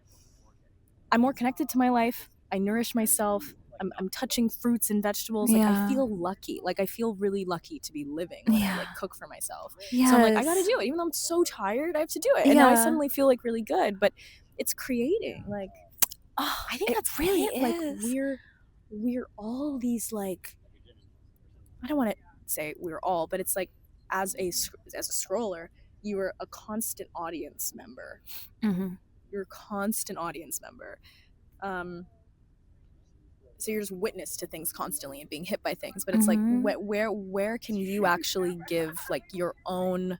I'm more connected to my life. I nourish myself. I'm touching fruits and vegetables. Like I feel lucky. Like I feel really lucky to be living when I like cook for myself. So I'm like, I gotta do it. Even though I'm so tired, I have to do it. And now I suddenly feel like really good. But it's creating. Like, I think that's really it. Like we're all these like, I don't want to say we're all, but it's like as a scroller, you are a constant audience member. You're a constant audience member. So you're just witness to things constantly and being hit by things. But it's like, where can you actually give like your own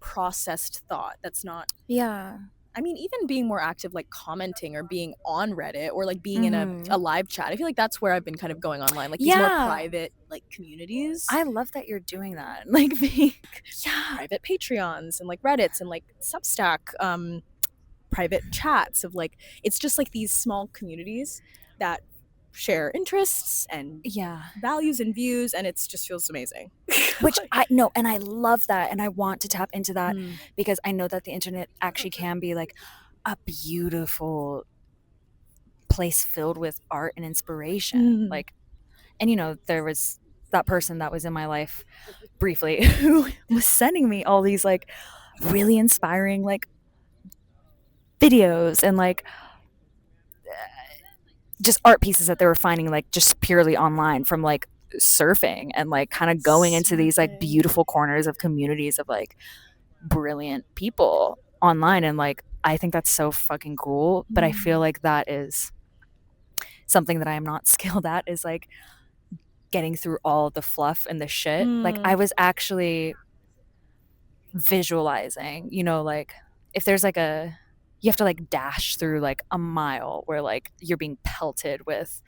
processed thought that's not... Yeah. I mean, even being more active, like commenting or being on Reddit or like being in a live chat. I feel like that's where I've been kind of going online, like these more private like communities. I love that you're doing that. Like being private Patreons and like Reddits and like Substack private chats of like, it's just like these small communities that share interests and values and views, and it just feels amazing. Which I know, and I love that, and I want to tap into that because I know that the internet actually can be like a beautiful place filled with art and inspiration. Like, and you know, there was that person that was in my life briefly who was sending me all these like really inspiring like videos and like just art pieces that they were finding like just purely online from like surfing and like kind of going into these like beautiful corners of communities of like brilliant people online. And like I think that's so fucking cool, but I feel like that is something that I am not skilled at, is like getting through all the fluff and the shit. Like I was actually visualizing, you know, like if there's like you have to like dash through like a mile where like you're being pelted with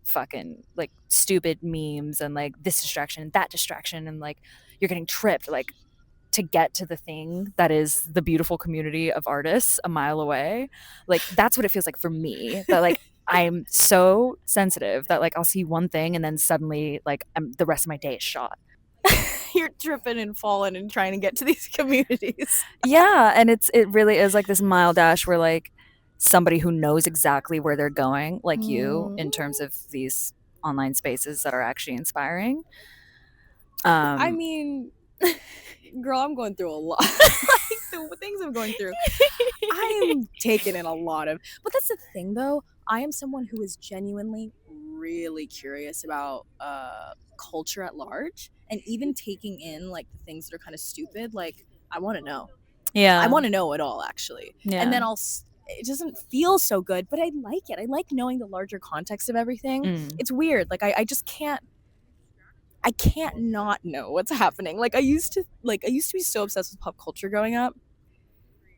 fucking like stupid memes and like this distraction, that distraction, and like you're getting tripped like to get to the thing that is the beautiful community of artists a mile away. Like that's what it feels like for me, that like I'm so sensitive that like I'll see one thing and then suddenly like the rest of my day is shot. You're tripping and falling and trying to get to these communities. Yeah, and it really is like this mile dash where like somebody who knows exactly where they're going, like you, in terms of these online spaces that are actually inspiring. I mean, girl, I'm going through a lot. Like the things I'm going through, I am taking in a lot of. But that's the thing, though. I am someone who is genuinely really curious about culture at large, and even taking in like the things that are kind of stupid. Like I want to know. Yeah, I want to know it all, actually. Yeah. And then it doesn't feel so good, but I like it. I like knowing the larger context of everything. It's weird. Like I just can't. I can't not know what's happening. Like I used to be so obsessed with pop culture growing up.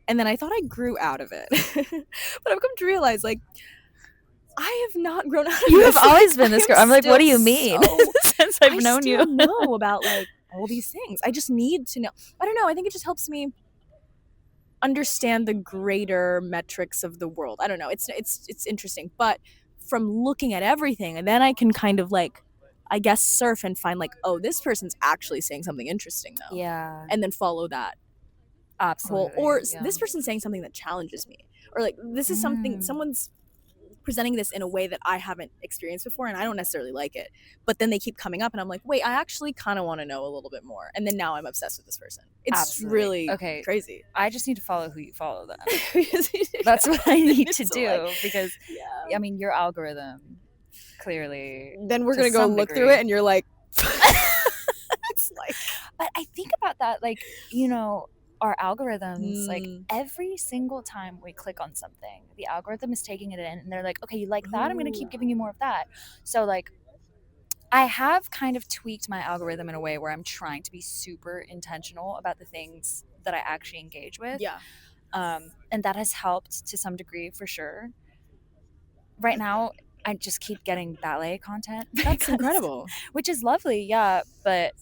And then I thought I grew out of it. But I've come to realize, like, I have not grown out of it. You have always been this girl. I'm like, what do you mean? Since I've known you. I still know about, like, all these things. I just need to know. I don't know. I think it just helps me understand the greater metrics of the world. I don't know. It's interesting. But from looking at everything, and then I can kind of, like, I guess surf and find like, oh, this person's actually saying something interesting though. Yeah. And then follow that. Absolutely. Or this person's saying something that challenges me. Or like, this is something, someone's presenting this in a way that I haven't experienced before and I don't necessarily like it. But then they keep coming up and I'm like, wait, I actually kind of want to know a little bit more. And then now I'm obsessed with this person. It's really crazy. I just need to follow who you follow then. That's what I need to do. Like, because, I mean, your algorithm clearly. Then we're going to go look through it and you're like, it's like. But I think about that, like, you know, our algorithms, like every single time we click on something, the algorithm is taking it in and they're like, okay, you like that? I'm going to keep giving you more of that. So like, I have kind of tweaked my algorithm in a way where I'm trying to be super intentional about the things that I actually engage with. Yeah. And that has helped to some degree for sure. Right now, I just keep getting ballet content. That's incredible. Which is lovely, yeah. But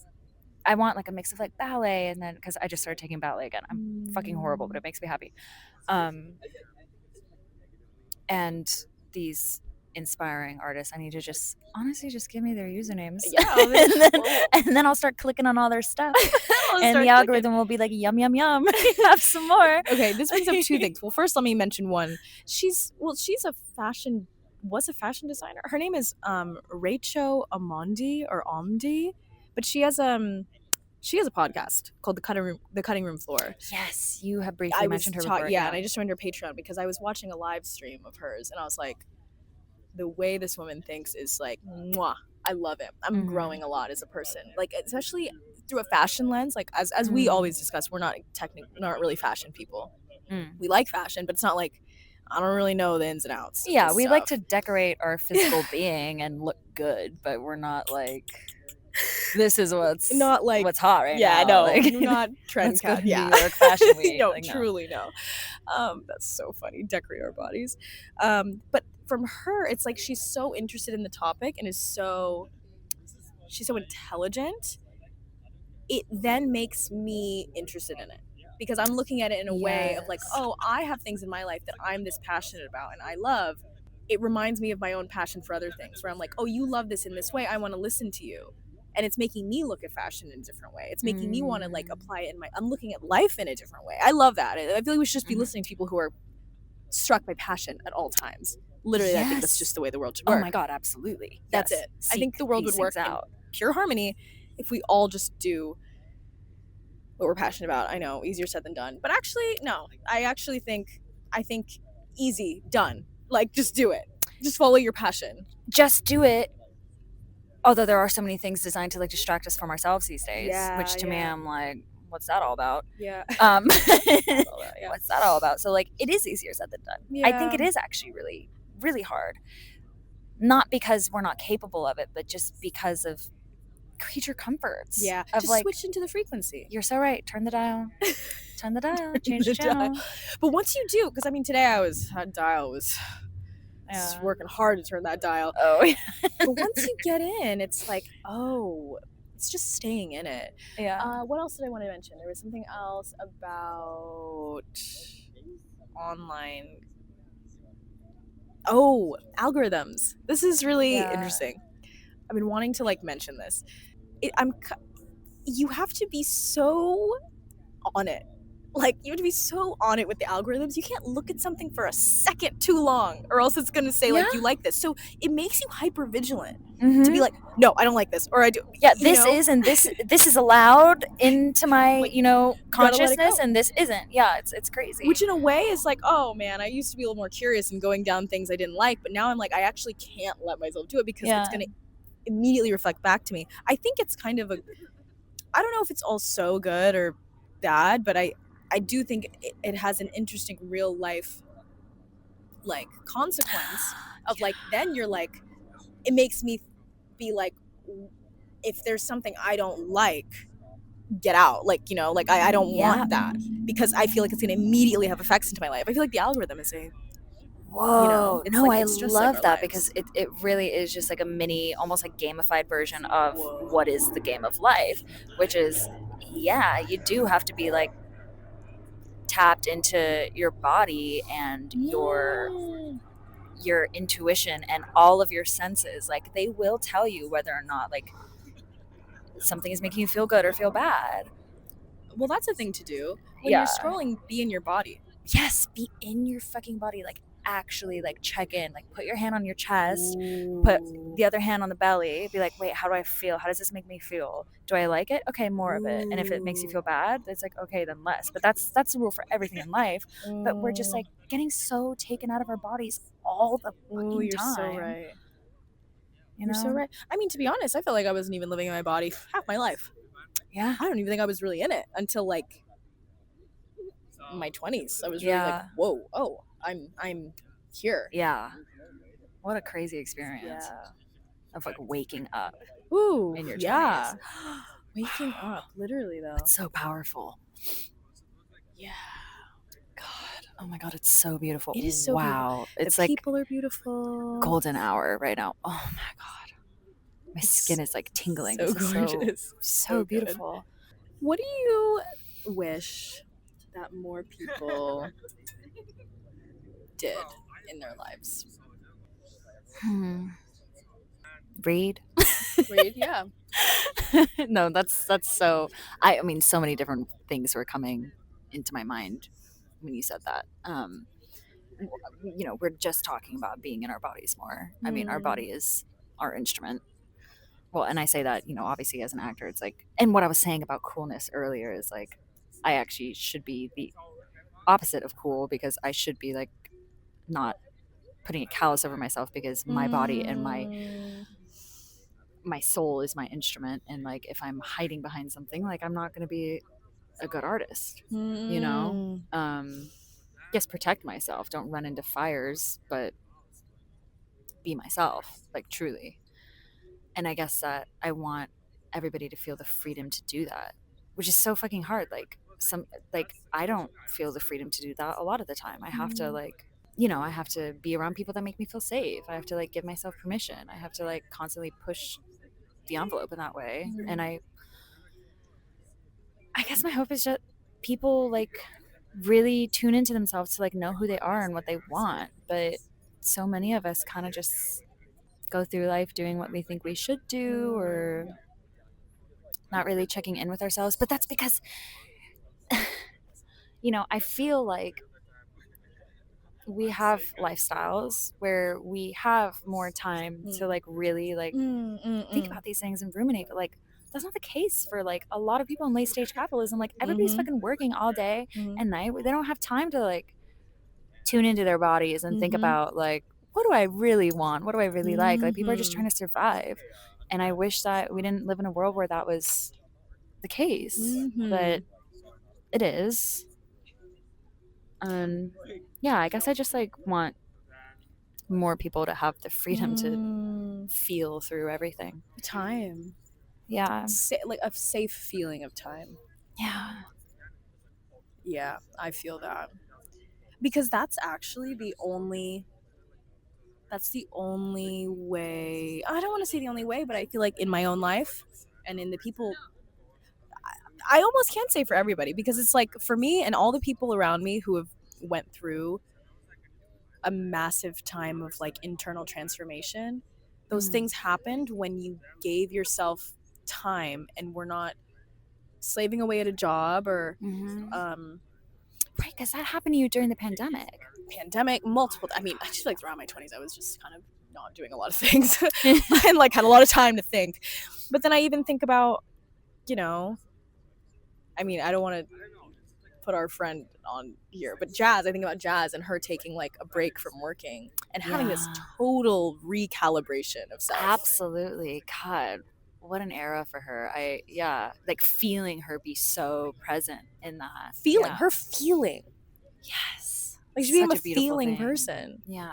I want like a mix of like ballet and then, because I just started taking ballet again. I'm fucking horrible, but it makes me happy. And these inspiring artists, I need to just honestly just give me their usernames. Yeah. and then I'll start clicking on all their stuff. And the algorithm will be like, yum, yum, yum. Have some more. Okay, this brings up two things. Well, first let me mention one. She's a fashion designer. Her name is Rachel Amandi, but she has a podcast called The Cutting Room Floor. Yes, you have briefly mentioned her before. Yeah, and I just joined her Patreon because I was watching a live stream of hers and I was like, the way this woman thinks is like, mwah, I love it. I'm growing a lot as a person, like especially through a fashion lens. Like as we always discuss, we're not really fashion people. We like fashion, but it's not like, I don't really know the ins and outs. Yeah, we like to decorate our physical being and look good, but we're not like, this is what's hot right now. Yeah, no, like, you're not trend cat. Yeah, New York Fashion Week. No, like, truly no. That's so funny. Decorate our bodies. But from her, it's like she's so interested in the topic and she's so intelligent. It then makes me interested in it. Because I'm looking at it in a way of like, oh, I have things in my life that I'm this passionate about and I love. It reminds me of my own passion for other things where I'm like, oh, you love this in this way. I want to listen to you. And it's making me look at fashion in a different way. It's making me want to like apply it I'm looking at life in a different way. I love that. I feel like we should just be listening to people who are struck by passion at all times. Literally, I think that's just the way the world should work. Oh my God, absolutely. That's it. I think the world would work out pure harmony if we all just do what we're passionate about. I know, easier said than done. But actually, no. I think easy, done. Like, just do it. Just follow your passion. Just do it. Although there are so many things designed to like distract us from ourselves these days, which to me I'm like, what's that all about? Yeah. What's that all about? So like, it is easier said than done. Yeah. I think it is actually really, really hard. Not because we're not capable of it, but just because of creature comforts. Yeah. Of just like, switch into the frequency. You're so right. Turn the dial. Turn the dial. Change the channel. But once you do, because I mean today that dial was It's working hard to turn that dial. Oh, yeah. But once you get in, it's like, oh, it's just staying in it. Yeah. What else did I want to mention? There was something else about online. Oh, algorithms. This is really interesting. I've been wanting to like mention this. You have to be so on it. Like, you have to be so on it with the algorithms. You can't look at something for a second too long, or else it's gonna say like you like this. So it makes you hyper vigilant to be like, no, I don't like this, or I do. Yeah, this is, and this is allowed into my consciousness, and this isn't. Yeah, it's crazy. Which in a way is like, oh man, I used to be a little more curious and going down things I didn't like, but now I'm like, I actually can't let myself do it because it's gonna immediately reflect back to me. I think it's kind of I don't know if it's all so good or bad, but I do think it has an interesting real life like consequence of like, then you're like, it makes me be like, if there's something I don't like, get out. Like, like I don't want that, because I feel like it's gonna immediately have effects into my life. I feel like the algorithm is whoa, it's no, like, I it's just love like that because it really is just like a mini, almost like gamified version of what is the game of life, which is, you do have to be like tapped into your body and your intuition and all of your senses. Like, they will tell you whether or not like something is making you feel good or feel bad. Well, that's a thing to do when you're scrolling. Be in your body. Yes, be in your fucking body. Like, actually, like, check in. Like, put your hand on your chest, put the other hand on the belly, be like, wait, how do I feel? How does this make me feel? Do I like it? Okay, more of it. And if it makes you feel bad, it's like, okay, then less. But that's the rule for everything in life. But we're just like getting so taken out of our bodies all the fucking you're time. So right. You're so right. I mean, to be honest, I felt like I wasn't even living in my body half my life. Yeah. I don't even think I was really in it until like my 20s. I was really like, whoa, oh, I'm here. Yeah. What a crazy experience of like waking up. Ooh, in your 20s. Waking up, literally though. It's so powerful. Yeah. God. Oh my God, it's so beautiful. It is so beautiful. It's the like people are beautiful. Golden hour right now. Oh my God. My skin is like tingling. So gorgeous. So beautiful. What do you wish that more people did in their lives? Read, yeah. No, that's so. I mean, so many different things were coming into my mind when you said that. We're just talking about being in our bodies more. I mean, our body is our instrument. Well, and I say that, obviously as an actor, it's like, and what I was saying about coolness earlier is like, I actually should be the opposite of cool, because I should be like not putting a callus over myself, because my body and my soul is my instrument. And like, if I'm hiding behind something, like, I'm not going to be a good artist, Yes, protect myself. Don't run into fires, but be myself, like, truly. And I guess that I want everybody to feel the freedom to do that, which is so fucking hard. Like, I don't feel the freedom to do that a lot of the time. I have to I have to be around people that make me feel safe. I have to like give myself permission. I have to like constantly push the envelope in that way. And I guess my hope is that people like really tune into themselves to like know who they are and what they want. But so many of us kind of just go through life doing what we think we should do, or not really checking in with ourselves. But that's because I feel like we have lifestyles where we have more time to like really like think about these things and ruminate. But like, that's not the case for like a lot of people in late stage capitalism. Like, everybody's fucking working all day and night. They don't have time to like tune into their bodies and think about like, what do I really want? What do I really like? Like, people are just trying to survive. And I wish that we didn't live in a world where that was the case, but it is. Yeah, I guess I just like want more people to have the freedom to feel through everything. Time. Yeah. Like a safe feeling of time. Yeah. Yeah, I feel that. Because that's actually the only that's the only way. I don't want to say the only way, but I feel like in my own life and in the people, I almost can't say for everybody, because it's like for me and all the people around me who have went through a massive time of like internal transformation, those things happened when you gave yourself time and were not slaving away at a job or right, because that happened to you during the pandemic. Multiple. I mean, I just like throughout my 20s, I was just kind of not doing a lot of things and like had a lot of time to think. But then I even think about, you know, I mean, I don't want to put our friend on here, but Jazz, I think about Jazz and her taking like a break from working and having this total recalibration of self. Absolutely. God, what an era for her. Like feeling her be so present in that. Her feeling. Yes. Like she became a feeling person. Yeah.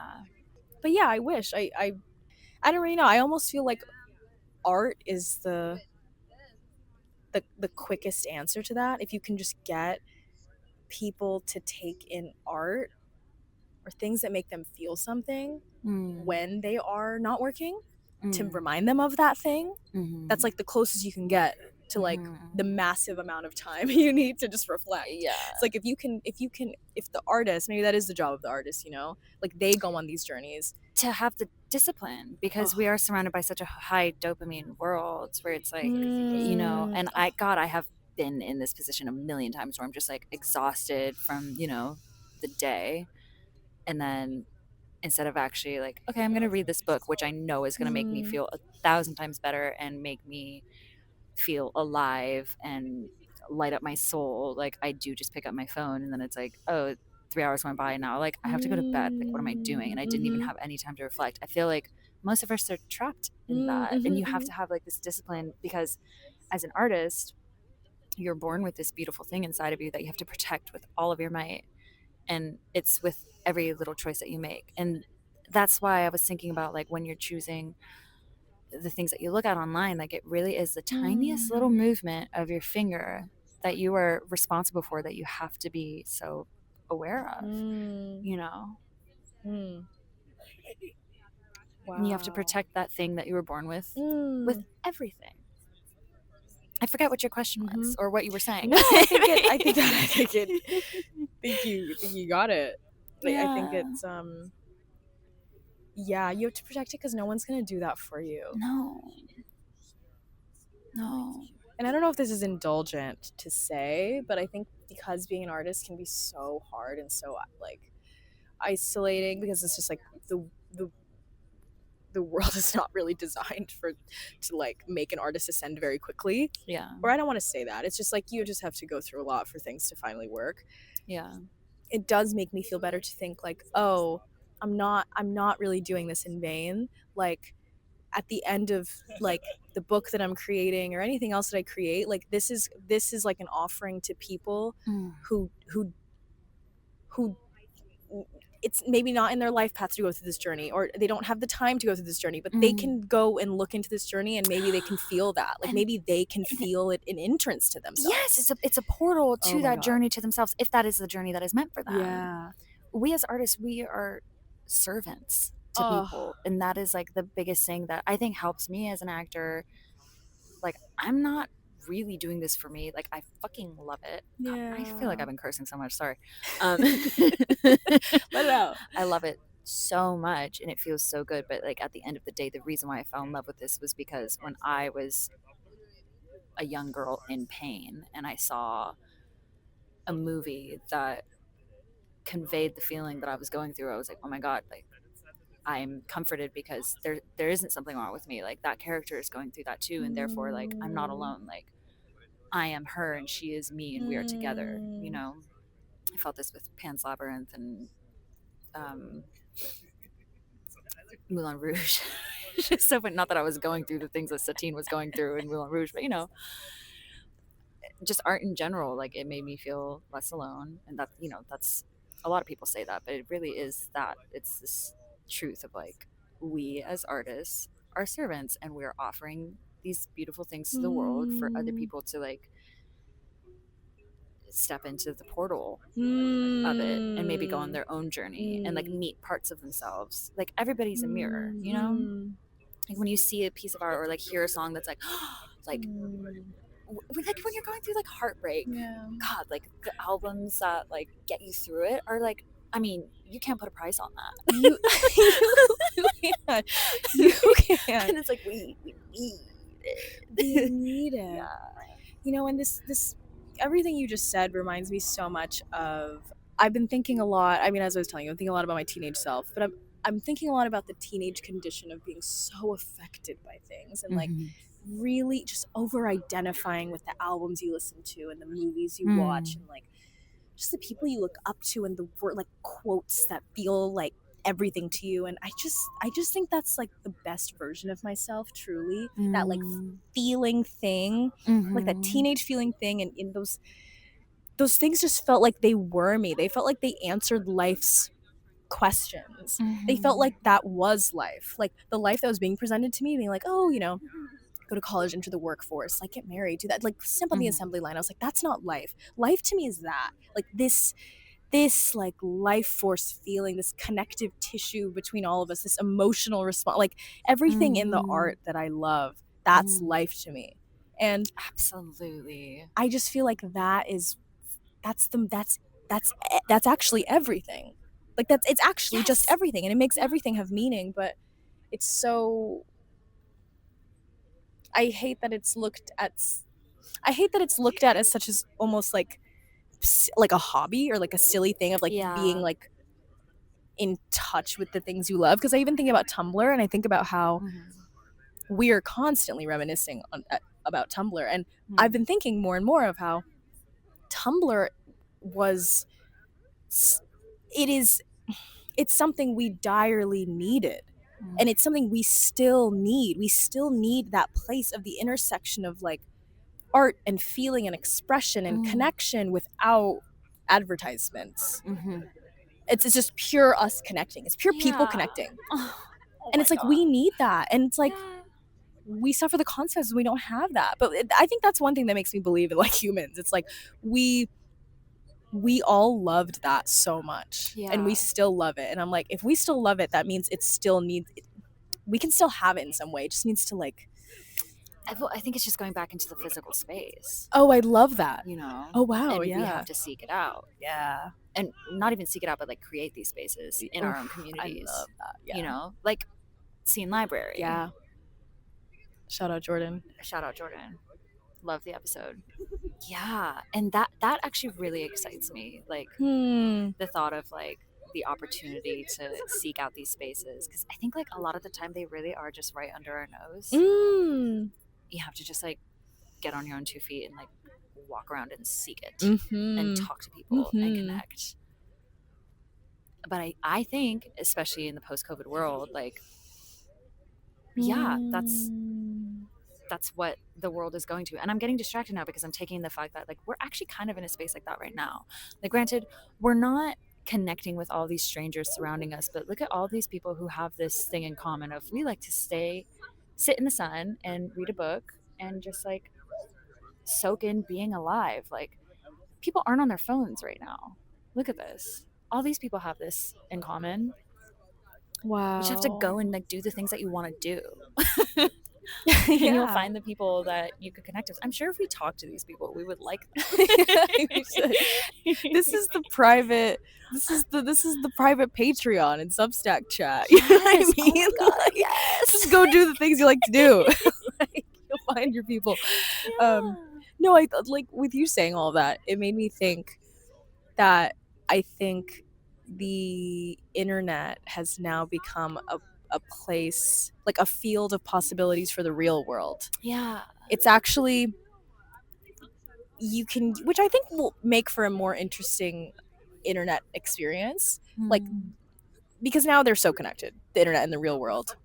But yeah, I wish. I don't really know. I almost feel like art is the quickest answer to that. If you can just get people to take in art or things that make them feel something when they are not working, to remind them of that thing, that's like the closest you can get to like the massive amount of time you need to just reflect. Yeah. It's like if the artist, maybe that is the job of the artist, you know, like they go on these journeys to have the discipline, because we are surrounded by such a high dopamine world where it's like, you know, and I have been in this position a million times where I'm just like exhausted from, you know, the day, and then instead of actually like, okay, I'm going to read this book, which I know is going to make me feel 1,000 times better and make me feel alive and light up my soul, like I do just pick up my phone and then it's like, oh, 3 hours went by now, like I have to go to bed, like what am I doing? And I didn't even have any time to reflect. I feel like most of us are trapped in that, and you have to have like this discipline, because as an artist you're born with this beautiful thing inside of you that you have to protect with all of your might, and it's with every little choice that you make. And that's why I was thinking about like when you're choosing the things that you look at online, like it really is the tiniest little movement of your finger that you are responsible for, that you have to be so aware of, you know. Wow. And you have to protect that thing that you were born with everything. I forget what your question was or what you were saying. No, I think you got it. Like, yeah. I think it's yeah, you have to protect it because no one's gonna do that for you. No. And I don't know if this is indulgent to say, but I think because being an artist can be so hard and so like isolating, because it's just like the world is not really designed to like make an artist ascend very quickly. Yeah. Or I don't want to say that. It's just like you just have to go through a lot for things to finally work. Yeah. It does make me feel better to think like, oh, I'm not really doing this in vain. Like at the end of like the book that I'm creating or anything else that I create, like this is like an offering to people who it's maybe not in their life path to go through this journey, or they don't have the time to go through this journey, but they can go and look into this journey and maybe they can feel that. Like maybe they can feel it an entrance to themselves. Yes, it's a portal to that journey to themselves, if that is the journey that is meant for them. Yeah. We as artists, we are servants to people, and that is like the biggest thing that I think helps me as an actor. Like I'm not really doing this for me. Like I fucking love it. Yeah. I feel like I've been cursing so much. Sorry. Let it out. I love it so much and it feels so good. But like at the end of the day, the reason why I fell in love with this was because when I was a young girl in pain and I saw a movie that conveyed the feeling that I was going through, I was like, oh my God, like I'm comforted because there isn't something wrong with me. Like that character is going through that too, and therefore like I'm not alone. Like I am her and she is me and we are together, you know. I felt this with Pan's Labyrinth and Moulin Rouge. So, but not that I was going through the things that Satine was going through in Moulin Rouge, but you know, just art in general, like it made me feel less alone. And that, you know, that's a lot of people say that, but it really is that. It's this truth of like we as artists are servants and we're offering these beautiful things to the world for other people to like step into the portal of it and maybe go on their own journey and like meet parts of themselves. Like everybody's a mirror, you know? Like when you see a piece of art or like hear a song that's like like like when you're going through like heartbreak, God, like the albums that like get you through it are like, I mean, you can't put a price on that. You can't. You can't. And it's like we need it. We need it. Yeah. You know, and this everything you just said reminds me so much of, I've been thinking a lot, I mean, as I was telling you, I'm thinking a lot about my teenage self, but I'm thinking a lot about the teenage condition of being so affected by things and like really just over identifying with the albums you listen to and the movies you watch and like just the people you look up to and the word like quotes that feel like everything to you. And I just think that's like the best version of myself, truly. That like feeling thing, like that teenage feeling thing, and in those things just felt like they were me. They felt like they answered life's questions. They felt like that was life, like the life that was being presented to me, being like, oh, you know, go to college, enter the workforce, like get married, do that, like step on the assembly line. I was like, that's not life. Life to me is that, like this like life force feeling, this connective tissue between all of us, this emotional response, like everything in the art that I love, that's life to me. And absolutely, I just feel like that's actually everything. Like it's actually just everything, and it makes everything have meaning. But it's so, I hate that it's looked at as such as almost like a hobby or like a silly thing of like being like in touch with the things you love. Because I even think about Tumblr, and I think about how we are constantly reminiscing about Tumblr, and I've been thinking more and more of how Tumblr was, it's something we direly needed, and it's something we still need. We still need that place of the intersection of like art and feeling and expression and connection without advertisements. It's just pure us connecting. It's pure people connecting. And it's like God. We need that, and it's like we suffer the consequences. We don't have that. But I think that's one thing that makes me believe in like humans. It's like we all loved that so much, and we still love it. And I'm like, if we still love it, that means it still needs, we can still have it in some way. It just needs to like, I think it's just going back into the physical space. Oh, I love that. You know? Oh, wow. And yeah. we have to seek it out. Yeah. And not even seek it out, but like create these spaces in our own communities. I love that. Yeah. You know? Like Scene Library. Yeah. Shout out Jordan. Love the episode. Yeah. And that actually really excites me. Like the thought of like the opportunity to seek out these spaces. Because I think like a lot of the time they really are just right under our nose. You have to just like get on your own 2 feet and like walk around and seek it and talk to people and connect. But I think, especially in the post-COVID world, like, that's what the world is going to. And I'm getting distracted now because I'm taking the fact that like we're actually kind of in a space like that right now. Like granted, we're not connecting with all these strangers surrounding us, but look at all these people who have this thing in common of we like to sit in the sun and read a book and just like soak in being alive. Like people aren't on their phones right now. Look at this. All these people have this in common. Wow. You just have to go and like do the things that you want to do. And you'll find the people that you could connect with. I'm sure if we talk to these people, we would like them. This is the private Patreon and Substack chat. You know what I mean? Oh my God, yes. Just go do the things you like to do. Like, you'll find your people. No, I like with you saying all that, it made me think that I think the internet has now become a place, like a field of possibilities for the real world. Yeah. It's actually, you can, which I think will make for a more interesting internet experience. Like, because now they're so connected, the internet and the real world.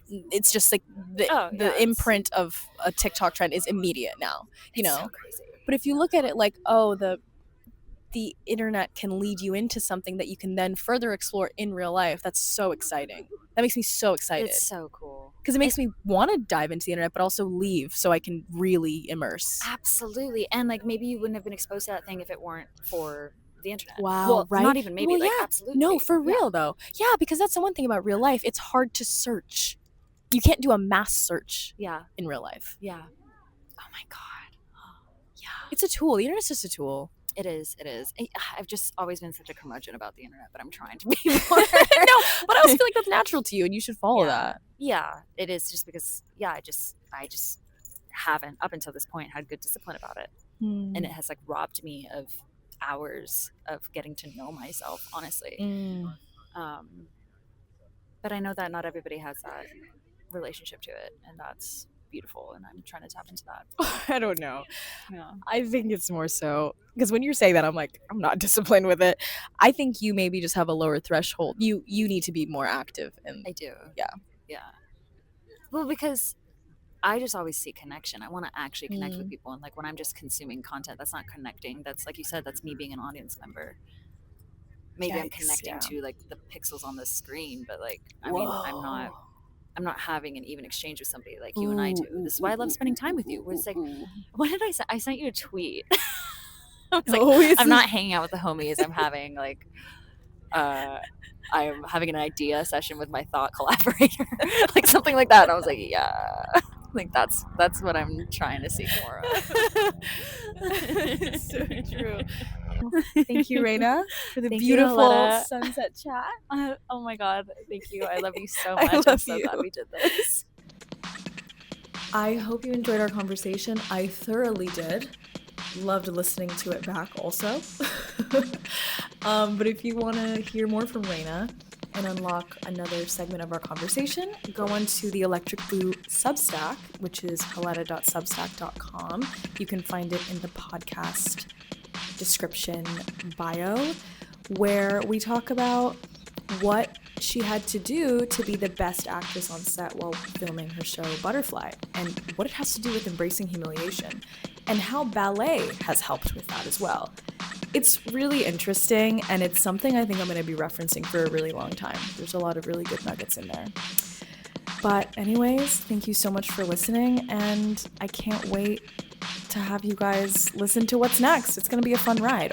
It's just like the imprint of a TikTok trend is immediate now, you know? So crazy. But if you look at it like, oh, the internet can lead you into something that you can then further explore in real life, that's so exciting. That makes me so excited. It's so cool. Because it makes me want to dive into the internet, but also leave so I can really immerse. Absolutely. And like maybe you wouldn't have been exposed to that thing if it weren't for the internet. Wow, well, right? Not even maybe, well, like yeah. absolutely. No, for real though. Yeah, because that's the one thing about real life. It's hard to search. You can't do a mass search in real life. Yeah. Oh my God. Yeah. It's a tool. The internet's just a tool. It is. I've just always been such a curmudgeon about the internet, but I'm trying to be more. No, but I also feel like that's natural to you and you should follow that. Yeah, it is, just because, I just haven't, up until this point, had good discipline about it. And it has like robbed me of hours of getting to know myself, honestly. But I know that not everybody has that relationship to it, and that's beautiful, and I'm trying to tap into that. I don't know. Yeah. I think it's more so because when you're saying that, I'm like, I'm not disciplined with it. I think you maybe just have a lower threshold. You need to be more active. And I do. Yeah. Well, because I just always see connection. I want to actually connect with people, and like when I'm just consuming content, that's not connecting. That's, like you said, that's me being an audience member. Maybe I'm connecting to like the pixels on the screen, but like I mean, I'm not having an even exchange with somebody like you and I do. This is why I love spending time with you. It's like, what did I say? I sent you a tweet. I was like, I'm not hanging out with the homies. I'm having like, I'm having an idea session with my thought collaborator, like something like that. And I was like, yeah, like that's what I'm trying to see more of. So true. Thank you, Reina, for the beautiful sunset chat. Oh my God, thank you. I love you so much. I'm so glad we did this. I hope you enjoyed our conversation. I thoroughly did. Loved listening to it back also. But if you want to hear more from Reina and unlock another segment of our conversation, go on to the Electric Blue Substack, which is heletta.substack.com. You can find it in the podcast description bio, where we talk about what she had to do to be the best actress on set while filming her show Butterfly, and what it has to do with embracing humiliation, and how ballet has helped with that as well. It's really interesting, and it's something I think I'm going to be referencing for a really long time. There's a lot of really good nuggets in there. But anyways, thank you so much for listening, and I can't wait to have you guys listen to what's next. It's going to be a fun ride.